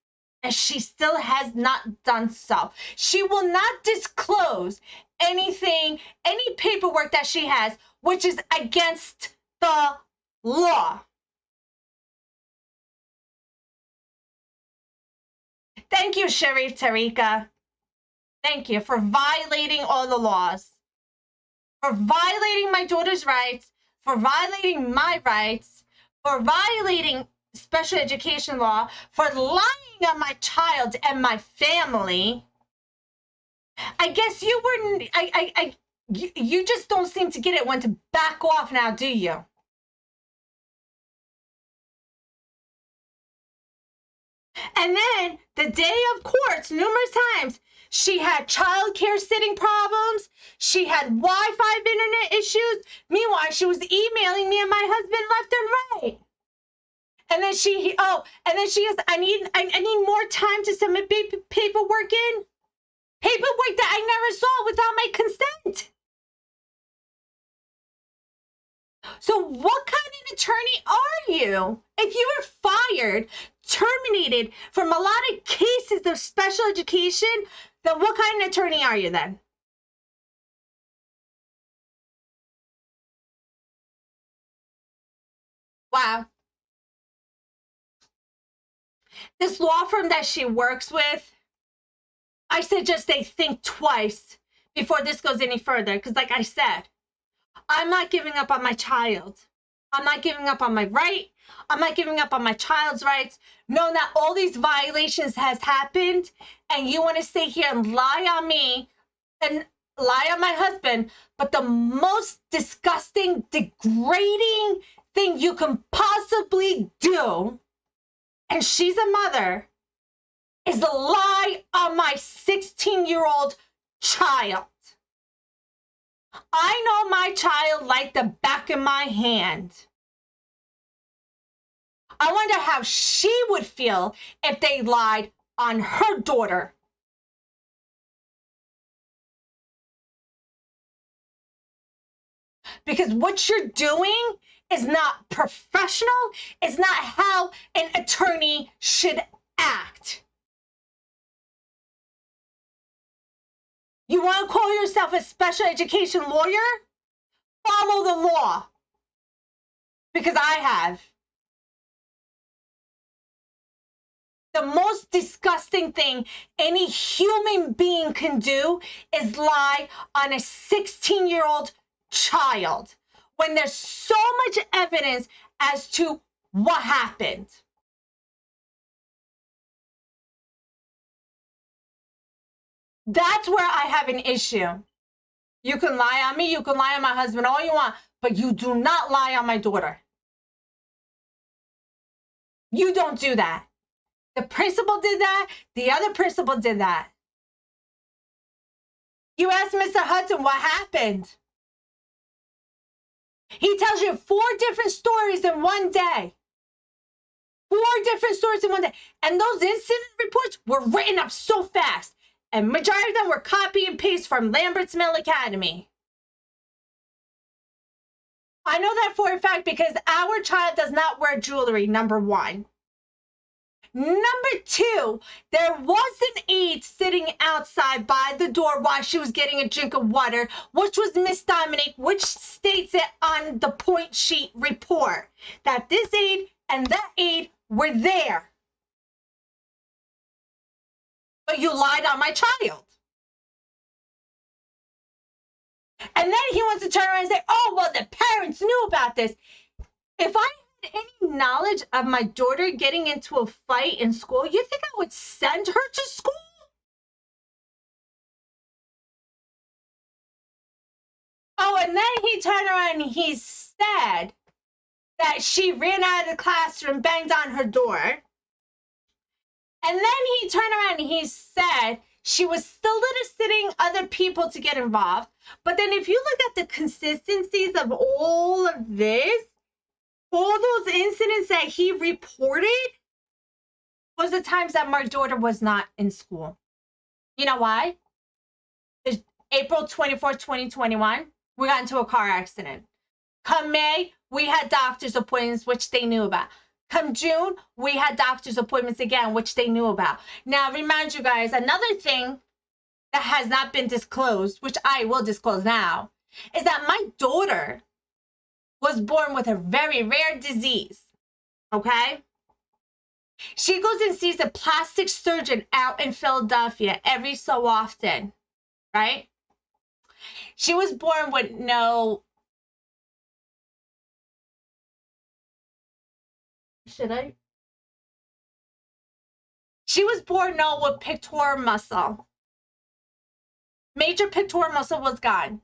and she still has not done so. She will not disclose anything, any paperwork that she has, which is against the law. Thank you, Sharif Tariqa. Thank you for violating all the laws, for violating my daughter's rights, for violating my rights, for violating special education law, for lying on my child and my family. I guess you were, you just don't seem to get it when to back off now, do you? And then the day of courts, numerous times, she had child care sitting problems. She had Wi-Fi internet issues. Meanwhile, she was emailing me and my husband left and right. And then she goes, I need more time to submit paperwork in. Paperwork that I never saw without my consent. So what kind of attorney are you? If you were fired, terminated from a lot of cases of special education, then what kind of attorney are you then? Wow. This law firm that she works with, I suggest they think twice before this goes any further. Because like I said, I'm not giving up on my child. I'm not giving up on my right. I'm not giving up on my child's rights. Knowing that all these violations has happened, and you want to stay here and lie on me and lie on my husband. But the most disgusting, degrading thing you can possibly do, and she's a mother, is lie on my 16-year-old child. I know my child like the back of my hand. I wonder how she would feel if they lied on her daughter. Because what you're doing is not professional. It's not how an attorney should act. You want to call yourself a special education lawyer? Follow the law. Because I have. The most disgusting thing any human being can do is lie on a 16-year-old child when there's so much evidence as to what happened. That's where I have an issue. You can lie on me, you can lie on my husband all you want, but you do not lie on my daughter. You don't do that. The principal did that. The other principal did that. You ask Mr. Hudson what happened. He tells you 4 different stories in one day. 4 different stories in one day. And those incident reports were written up so fast. And majority of them were copy and paste from Lambert's Mill Academy. I know that for a fact because our child does not wear jewelry, number 1. Number 2, there was an aide sitting outside by the door while she was getting a drink of water, which was Miss Dominique, which states it on the point sheet report that this aide and that aide were there. But you lied on my child. And then he wants to turn around and say, oh, well, the parents knew about this. If I had any knowledge of my daughter getting into a fight in school, you think I would send her to school? Oh, and then he turned around and he said that she ran out of the classroom, banged on her door. And then he turned around and he said She was still eliciting other people to get involved. But then if you look at the consistencies of all of this, all those incidents that he reported was the times that my daughter was not in school. You know why? It's April 24th, 2021, we got into a car accident. Come May, we had doctor's appointments, which they knew about. Come June, we had doctor's appointments again, which they knew about. Now, remind you guys, another thing that has not been disclosed, which I will disclose now, is that my daughter was born with a very rare disease, okay? She goes and sees a plastic surgeon out in Philadelphia every so often, right? She was born with no... She was born with pectoral muscle. Major pectoral muscle was gone.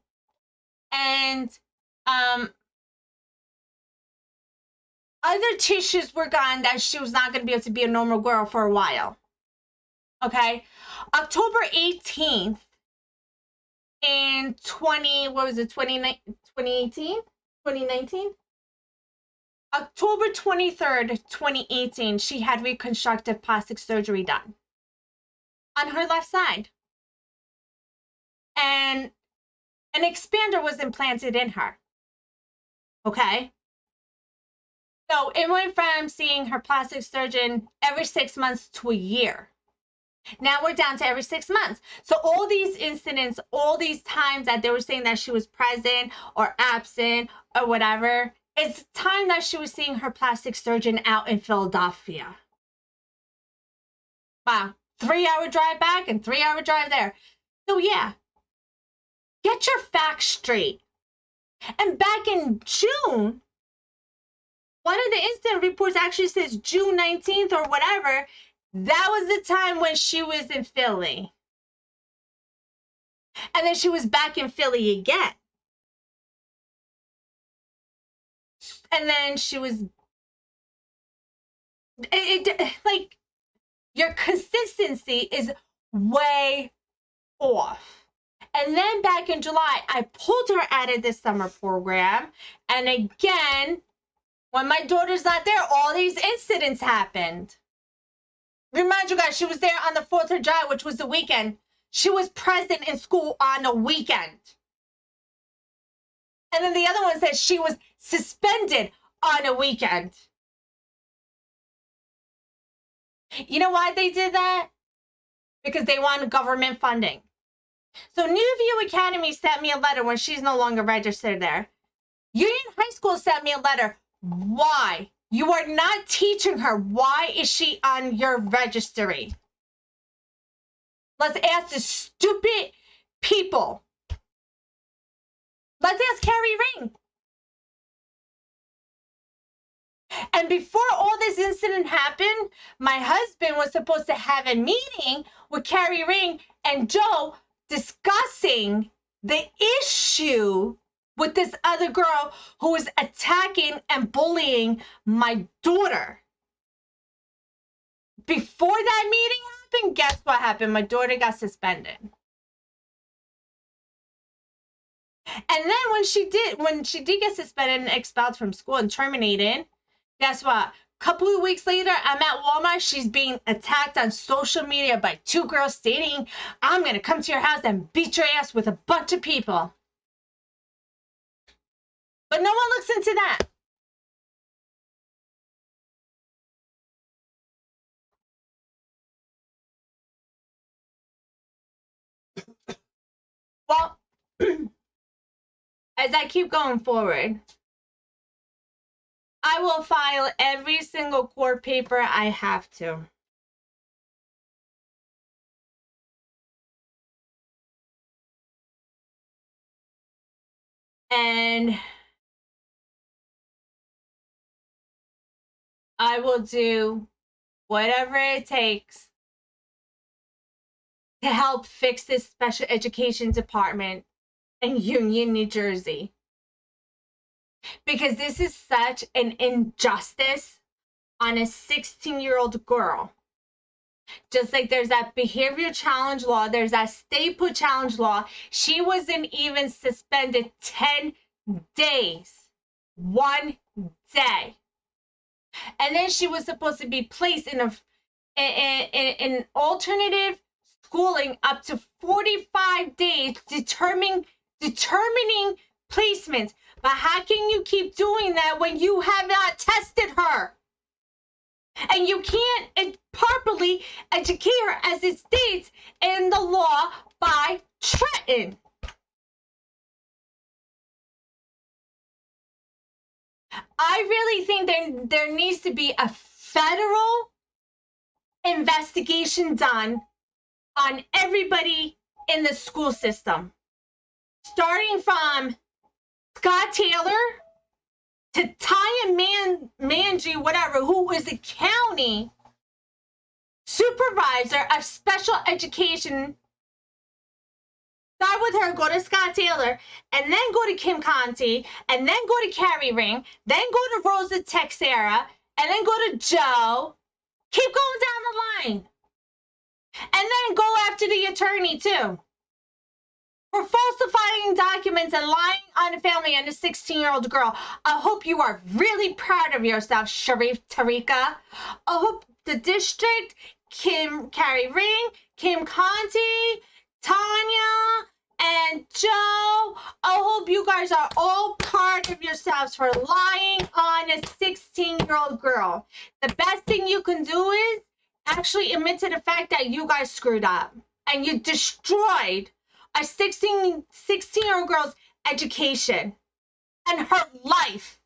And other tissues were gone that she was not going to be able to be a normal girl for a while. Okay? October 18th in 2018? 2019? October 23rd, 2018, she had reconstructive plastic surgery done on her left side. And an expander was implanted in her. Okay? So it went from seeing her plastic surgeon every 6 months to a year. Now we're down to every 6 months. So all these incidents, all these times that they were saying that she was present or absent or whatever, it's time that she was seeing her plastic surgeon out in Philadelphia. Wow, 3-hour drive back and 3-hour drive there. So yeah, get your facts straight. And back in June, one of the incident reports actually says June 19th or whatever. That was the time when she was in Philly. And then she was back in Philly again. And then she was... like, your consistency is way off. And then back in July, I pulled her out of the summer program. And again, when my daughter's not there, all these incidents happened. Remind you guys, she was there on the 4th of July, which was the weekend. She was present in school on the weekend. And then the other one says she was suspended on a weekend. You know why they did that? Because they wanted government funding. So New View Academy sent me a letter when she's no longer registered there. Union High School sent me a letter. Why? You are not teaching her. Why is she on your registry? Let's ask the stupid people. Let's ask Carrie Ring. And before all this incident happened, my husband was supposed to have a meeting with Carrie Ring and Joe discussing the issue with this other girl who was attacking and bullying my daughter. Before that meeting happened, guess what happened? My daughter got suspended. And then when she did get suspended and expelled from school and terminated, guess what? A couple of weeks later, I'm at Walmart. She's being attacked on social media by 2 girls stating, I'm going to come to your house and beat your ass with a bunch of people. But no one looks into that. Well, as I keep going forward, I will file every single court paper I have to. And I will do whatever it takes to help fix this special education department in Union, New Jersey. Because this is such an injustice on a 16-year-old girl. Just like there's that behavior challenge law, there's that stay put challenge law. She wasn't even suspended 10 days. 1 day. And then she was supposed to be placed in an alternative schooling up to 45 days, determining placements. But how can you keep doing that when you have not tested her? And you can't properly educate her as it states in the law by Trenton. I really think there needs to be a federal investigation done on everybody in the school system, starting from Scott Taylor to Taya Manji, whatever, who was the county supervisor of special education. Start with her, go to Scott Taylor, and then go to Kim Conti, and then go to Carrie Ring, then go to Rosa Texera, and then go to Joe. Keep going down the line. And then go after the attorney, too, for falsifying documents and lying on a family and a 16-year-old girl. I hope you are really proud of yourself, Sharif Tariqa. I hope the district, Carrie Ring, Kim Conti, Tanya, and Joe, I hope you guys are all proud of yourselves for lying on a 16-year-old girl. The best thing you can do is actually admit to the fact that you guys screwed up and you destroyed a 16-year-old girl's education and her life.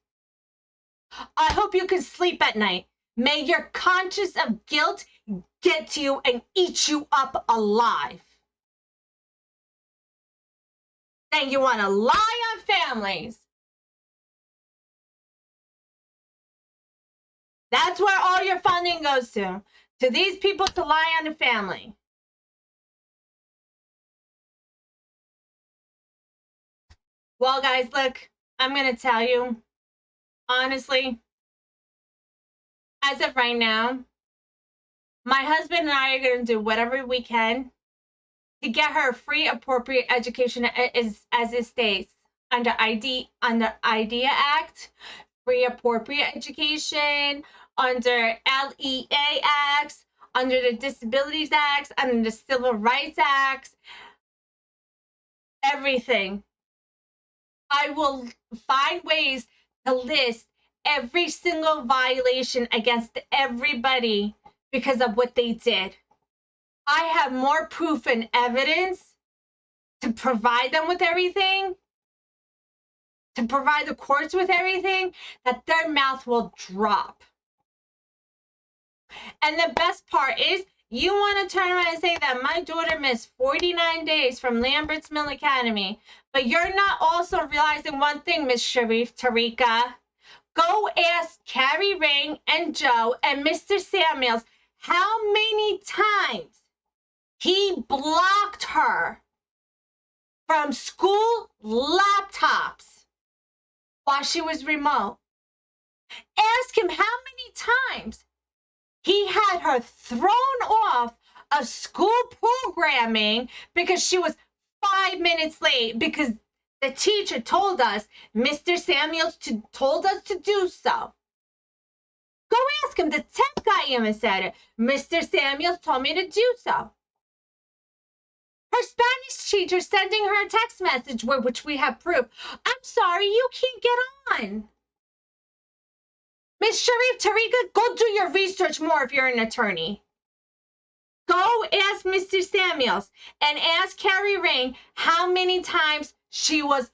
I hope you can sleep at night. May your conscience of guilt get to you and eat you up alive. Then you want to lie on families. That's where all your funding goes to these people to lie on the family. Well, guys, look, I'm going to tell you, honestly, as of right now, my husband and I are going to do whatever we can to get her free appropriate education as it states under IDEA Act, free appropriate education, under LEA Acts, under the Disabilities Acts, under the Civil Rights Acts, everything. I will find ways to list every single violation against everybody because of what they did. I have more proof and evidence to provide them with everything, to provide the courts with everything, that their mouth will drop. And the best part is, you want to turn around and say that my daughter missed 49 days from Lambert's Mill Academy, but you're not also realizing one thing, Miss Sharif Tariqa. Go ask Carrie Ring and Joe and Mr. Samuels how many times he blocked her from school laptops while she was remote. Ask him how many times he had her thrown off of school programming because she was 5 minutes late because the teacher told us, Mr. Samuels told us to do so. Go ask him. The tech guy even said it. Mr. Samuels told me to do so. Her Spanish teacher sending her a text message, which we have proof. I'm sorry, you can't get on. Miss Sharif Tariqa, go do your research more if you're an attorney. Go ask Mr. Samuels and ask Carrie Ring how many times she was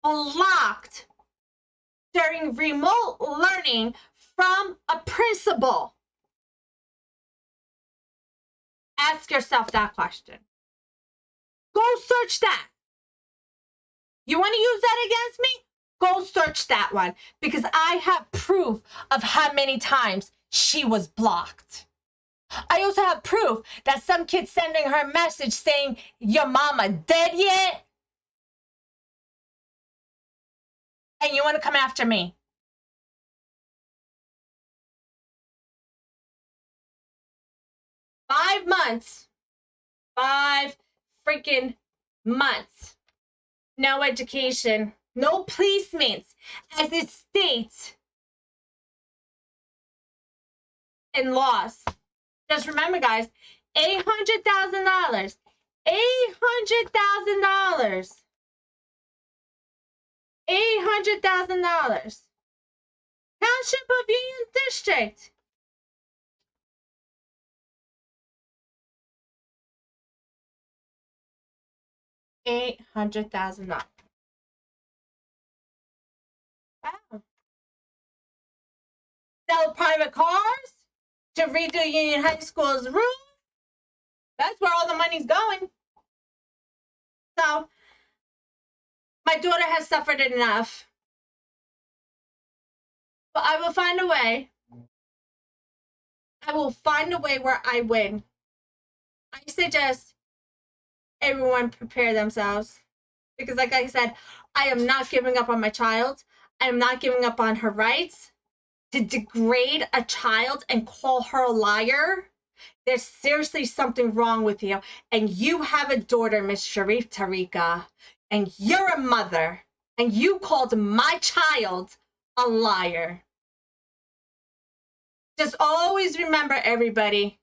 blocked during remote learning from a principal. Ask yourself that question. Go search that. You want to use that against me? Go search that one, because I have proof of how many times she was blocked. I also have proof that some kid sending her a message saying, your mama dead yet? And you want to come after me? 5 months. 5 freaking months. No education. No placements. As it states in laws. Just remember, guys, $800,000. $800,000. $800,000. Township of Union District. $800,000. Wow. Sell private cars to redo Union High School's roof. That's where all the money's going. So, my daughter has suffered enough. But I will find a way. I will find a way where I win. I suggest everyone prepare themselves. Because like I said, I am not giving up on my child. I am not giving up on her rights. To degrade a child and call her a liar, there's seriously something wrong with you. And you have a daughter, Miss Sharif Tariqa, and you're a mother, and you called my child a liar. Just always remember, everybody,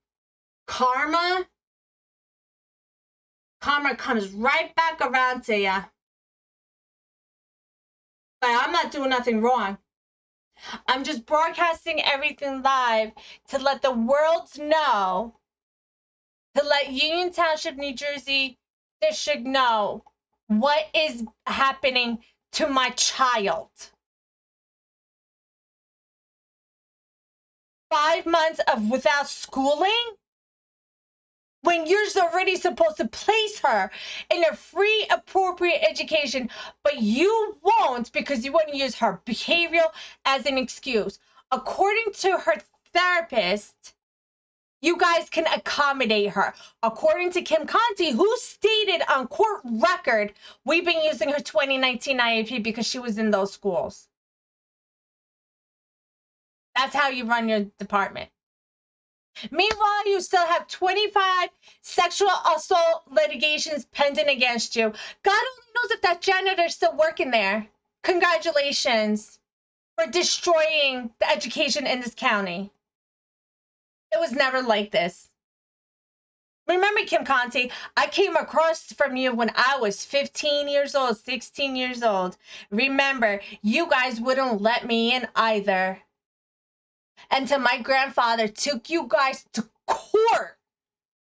karma comes right back around to you. But I'm not doing nothing wrong. I'm just broadcasting everything live to let the world know, to let Union Township, New Jersey District know what is happening to my child. 5 months of without schooling? When you're already supposed to place her in a free, appropriate education, but you won't because you want to use her behavioral as an excuse. According to her therapist, you guys can accommodate her. According to Kim Conti, who stated on court record, we've been using her 2019 IEP because she was in those schools. That's how you run your department. Meanwhile, you still have 25 sexual assault litigations pending against you. God only knows if that janitor's still working there. Congratulations for destroying the education in this county. It was never like this. Remember, Kim Conti, I came across from you when I was 15 years old, 16 years old. Remember, you guys wouldn't let me in either. Until my grandfather took you guys to court.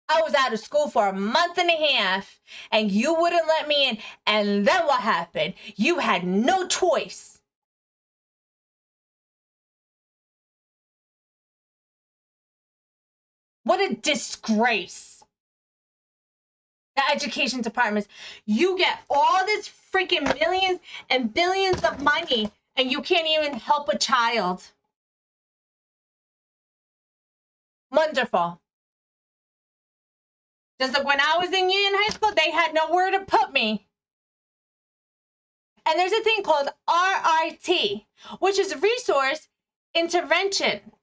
I was out of school for a month and a half, and you wouldn't let me in. And then what happened? You had no choice. What a disgrace. The education departments. You get all this freaking millions and billions of money, and you can't even help a child. Wonderful. Just like when I was in Union High School, they had nowhere to put me. And there's a thing called RIT, which is resource intervention,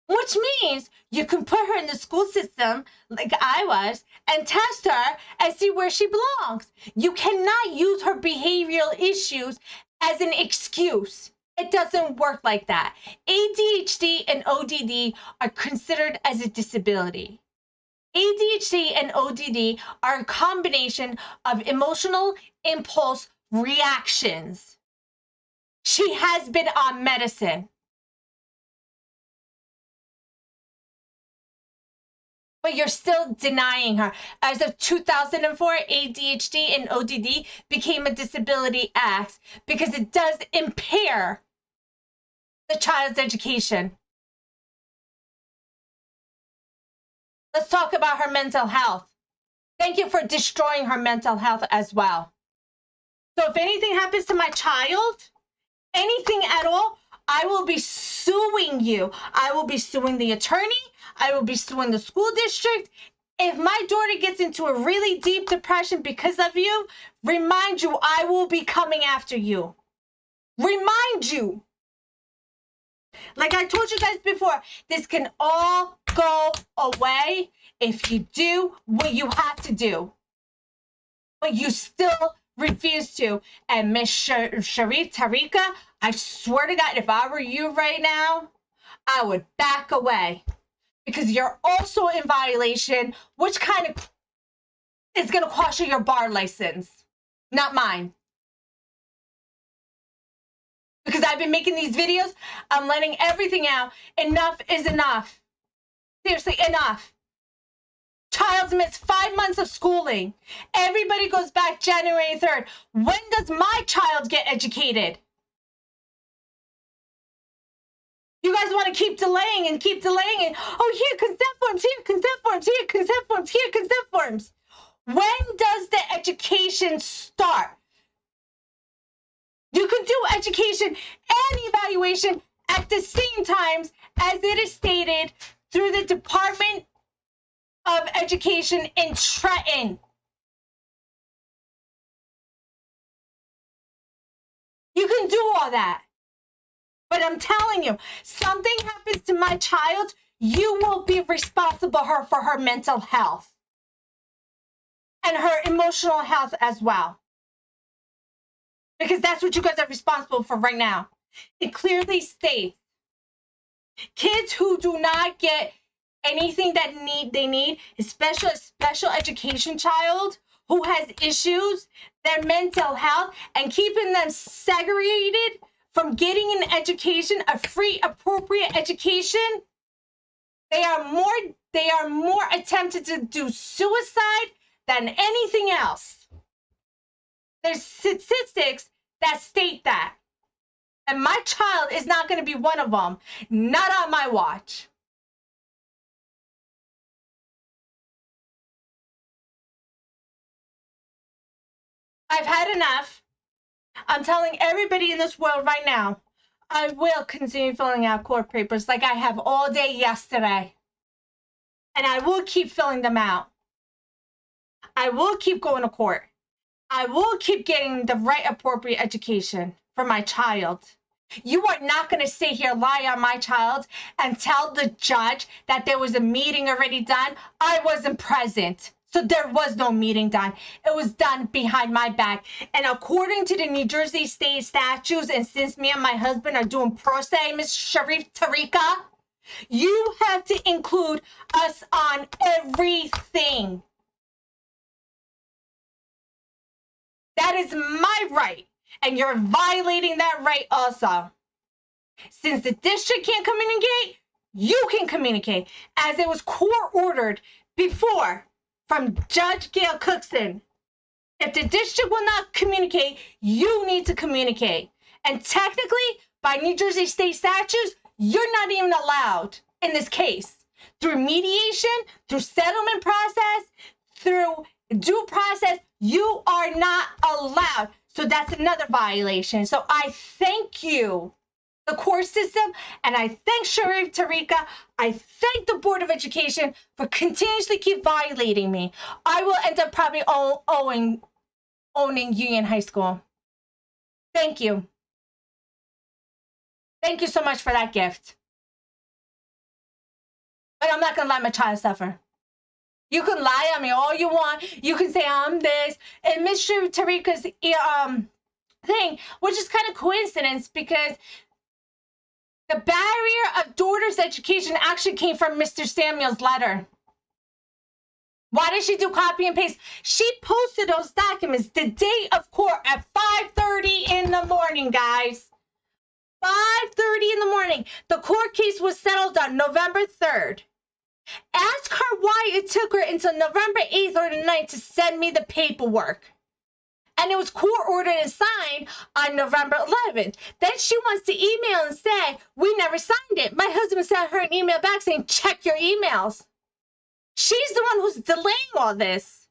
which means you can put her in the school system like I was and test her and see where she belongs. You cannot use her behavioral issues as an excuse. It doesn't work like that. ADHD and ODD are considered as a disability. ADHD and ODD are a combination of emotional impulse reactions. She has been on medicine. But you're still denying her. As of 2004, ADHD and ODD became a disability act because it does impair the child's education. Let's talk about her mental health. Thank you for destroying her mental health as well. So if anything happens to my child, anything at all, I will be suing you. I will be suing the attorney. I will be suing the school district. If my daughter gets into a really deep depression because of you, remind you, I will be coming after you. Remind you. Like I told you guys before, this can all go away if you do what you have to do, but you still refuse to. And Miss Sharif Tariqa, I swear to God, if I were you right now, I would back away, because you're also in violation, which kind of is going to cost you your bar license, not mine. Because I've been making these videos, I'm letting everything out. Enough is enough. Seriously, enough. Child's missed 5 months of schooling. Everybody goes back January 3rd. When does my child get educated? You guys want to keep delaying and keep delaying it. Oh, here, consent forms, here, consent forms, here, consent forms, here, consent forms. When does the education start? You can do education and evaluation at the same times, as it is stated through the Department of Education in Trenton. You can do all that. But I'm telling you, something happens to my child, you will be responsible for her mental health and her emotional health as well. Because that's what you guys are responsible for right now. It clearly states kids who do not get anything that they need, especially a special education child who has issues, their mental health, and keeping them segregated from getting an education, a free, appropriate education, they are more attempted to do suicide than anything else. There's statistics that state that. And my child is not going to be one of them. Not on my watch. I've had enough. I'm telling everybody in this world right now, I will continue filling out court papers like I have all day yesterday. And I will keep filling them out. I will keep going to court. I will keep getting the right appropriate education for my child. You are not going to sit here, lie on my child, and tell the judge that there was a meeting already done. I wasn't present. So there was no meeting done. It was done behind my back. And according to the New Jersey state statutes, and since me and my husband are doing pro se, Ms. Sharif Tariqa, you have to include us on everything. That is my right. And you're violating that right also. Since the district can't communicate, you can communicate. As it was court ordered before from Judge Gail Cookson. If the district will not communicate, you need to communicate. And technically, by New Jersey state statutes, you're not even allowed in this case. Through mediation, through settlement process, through due process, you are not allowed. So that's another violation. So I thank you, the court system, and I thank Sharif Tariqa. I thank the Board of Education for continuously keep violating me. I will end up probably owning Union High School. Thank you. Thank you so much for that gift. But I'm not going to let my child suffer. You can lie on me all you want. You can say I'm this. And Ms. Tariqa's thing, which is kind of coincidence because the barrier of daughter's education actually came from Mr. Samuel's letter. Why did she do copy and paste? She posted those documents the day of court at 5:30 in the morning, guys. 5:30 in the morning. The court case was settled on November 3rd. Ask her why it took her until November 8th or the 9th to send me the paperwork. And it was court ordered and signed on November 11th. Then she wants to email and say, we never signed it. My husband sent her an email back saying, check your emails. She's the one who's delaying all this.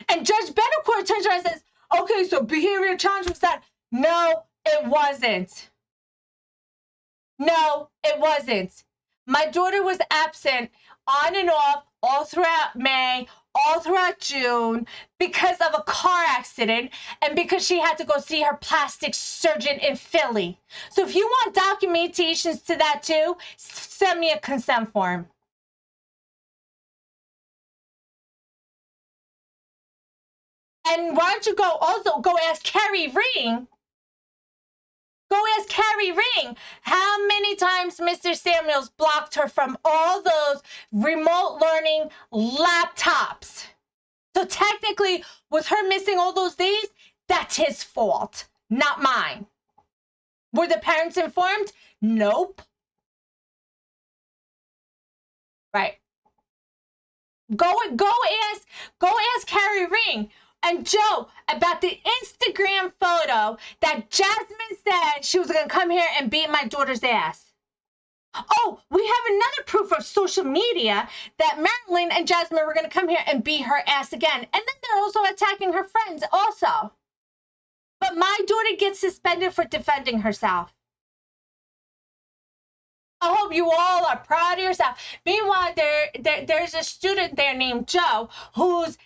And Judge Betancourt turns around and says, okay, so behavior challenge was that. No, it wasn't. No, it wasn't. My daughter was absent on and off all throughout May, all throughout June, because of a car accident and because she had to go see her plastic surgeon in Philly. So if you want documentations to that too, send me a consent form. And why don't you go ask Carrie Ring. Go ask Carrie Ring how many times Mr. Samuels blocked her from all those remote learning laptops. So technically, with her missing all those days, that's his fault, not mine. Were the parents informed? Nope. Right. Go ask Carrie Ring. And Joe, about the Instagram photo that Jasmine said she was going to come here and beat my daughter's ass. Oh, we have another proof of social media that Marilyn and Jasmine were going to come here and beat her ass again. And then they're also attacking her friends also. But my daughter gets suspended for defending herself. I hope you all are proud of yourself. Meanwhile, there's a student there named Joe who's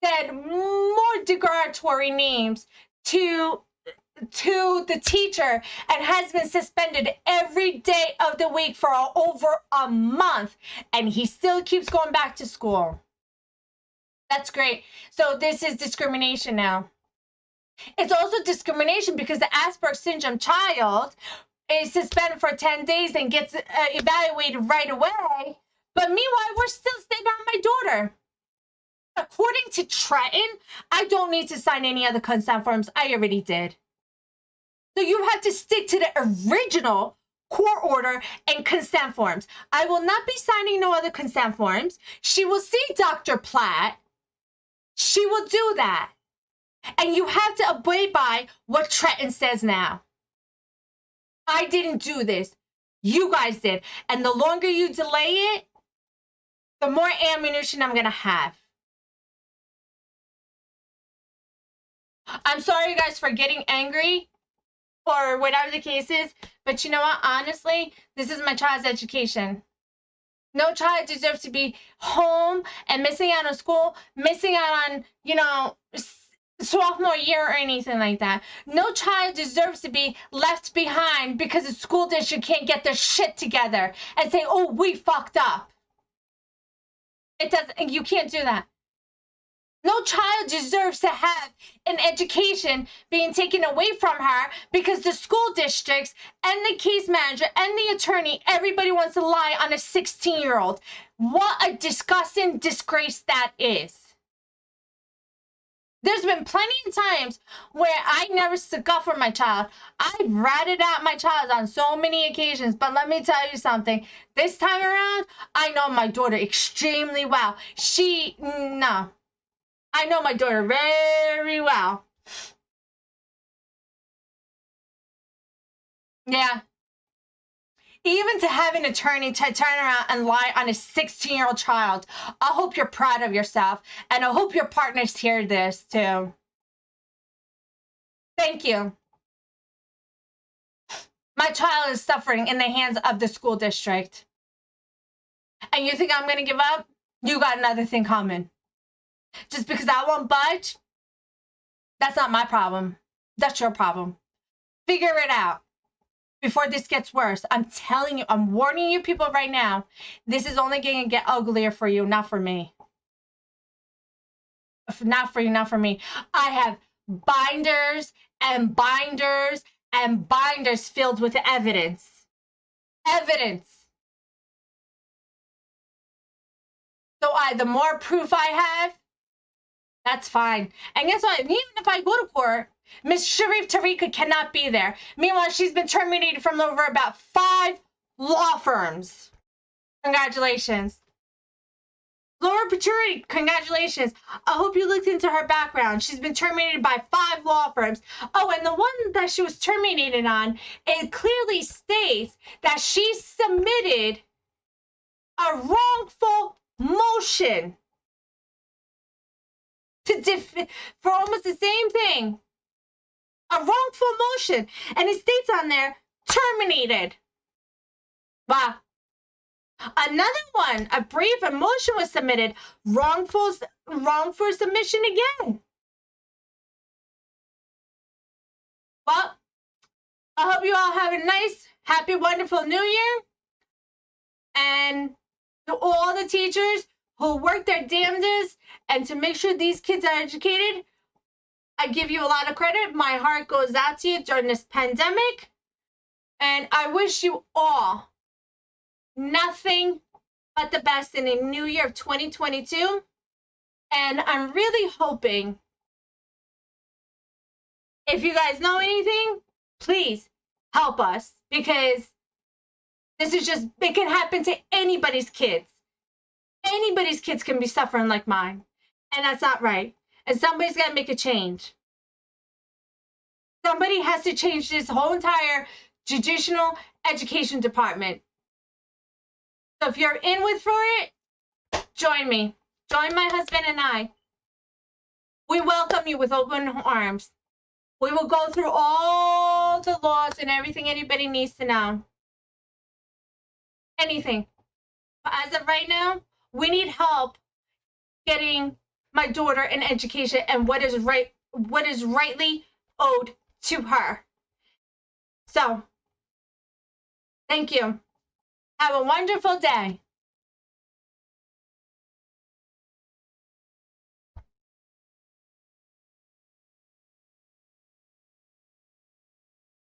said more derogatory names to the teacher and has been suspended every day of the week for over a month, and he still keeps going back to school. That's great. So this is discrimination now. It's also discrimination because the Asperger's syndrome child is suspended for 10 days and gets evaluated right away, but meanwhile we're still staying on my daughter. According to Trenton, I don't need to sign any other consent forms. I already did. So you have to stick to the original court order and consent forms. I will not be signing no other consent forms. She will see Dr. Platt. She will do that. And you have to abide by what Trenton says now. I didn't do this. You guys did. And the longer you delay it, the more ammunition I'm going to have. I'm sorry, guys, for getting angry or whatever the case is. But you know what? Honestly, this is my child's education. No child deserves to be home and missing out on school, missing out on, you know, sophomore year or anything like that. No child deserves to be left behind because the school district can't get their shit together and say, oh, we fucked up. It doesn't, you can't do that. No child deserves to have an education being taken away from her because the school districts and the case manager and the attorney, everybody wants to lie on a 16-year-old. What a disgusting disgrace that is. There's been plenty of times where I never stuck up for my child. I've ratted out my child on so many occasions, but let me tell you something. This time around, I know my daughter extremely well. No. I know my daughter very well. Yeah. Even to have an attorney to turn around and lie on a 16-year-old child, I hope you're proud of yourself, and I hope your partners hear this too. Thank you. My child is suffering in the hands of the school district. And you think I'm going to give up? You got another thing coming. Just because I won't budge, that's not my problem. That's your problem. Figure it out before this gets worse. I'm telling you, I'm warning you people right now. This is only going to get uglier for you, not for me. Not for you, not for me. I have binders and binders and binders filled with evidence. Evidence. So the more proof I have, that's fine. And guess what? Even if I go to court, Miss Sharif Tariqa cannot be there. Meanwhile, she's been terminated from over about 5 law firms. Congratulations. Laura Paturi, congratulations. I hope you looked into her background. She's been terminated by 5 law firms. Oh, and the one that she was terminated on, it clearly states that she submitted a wrongful motion for almost the same thing. A wrongful motion. And it states on there, terminated. Wow. Another one, a brief and motion was submitted. Wrongful submission again. Well, I hope you all have a nice, happy, wonderful new year. And to all the teachers who work their damnedest and to make sure these kids are educated, I give you a lot of credit. My heart goes out to you during this pandemic. And I wish you all nothing but the best in the new year of 2022. And I'm really hoping, if you guys know anything, please help us, because this is just, it can happen to anybody's kids. Anybody's kids can be suffering like mine. And that's not right. And somebody's got to make a change. Somebody has to change this whole entire judicial education department. So if you're in with for it, join me. Join my husband and I. We welcome you with open arms. We will go through all the laws and everything anybody needs to know. Anything. But as of right now, we need help getting my daughter an education and what is rightly owed to her. So, thank you. Have a wonderful day.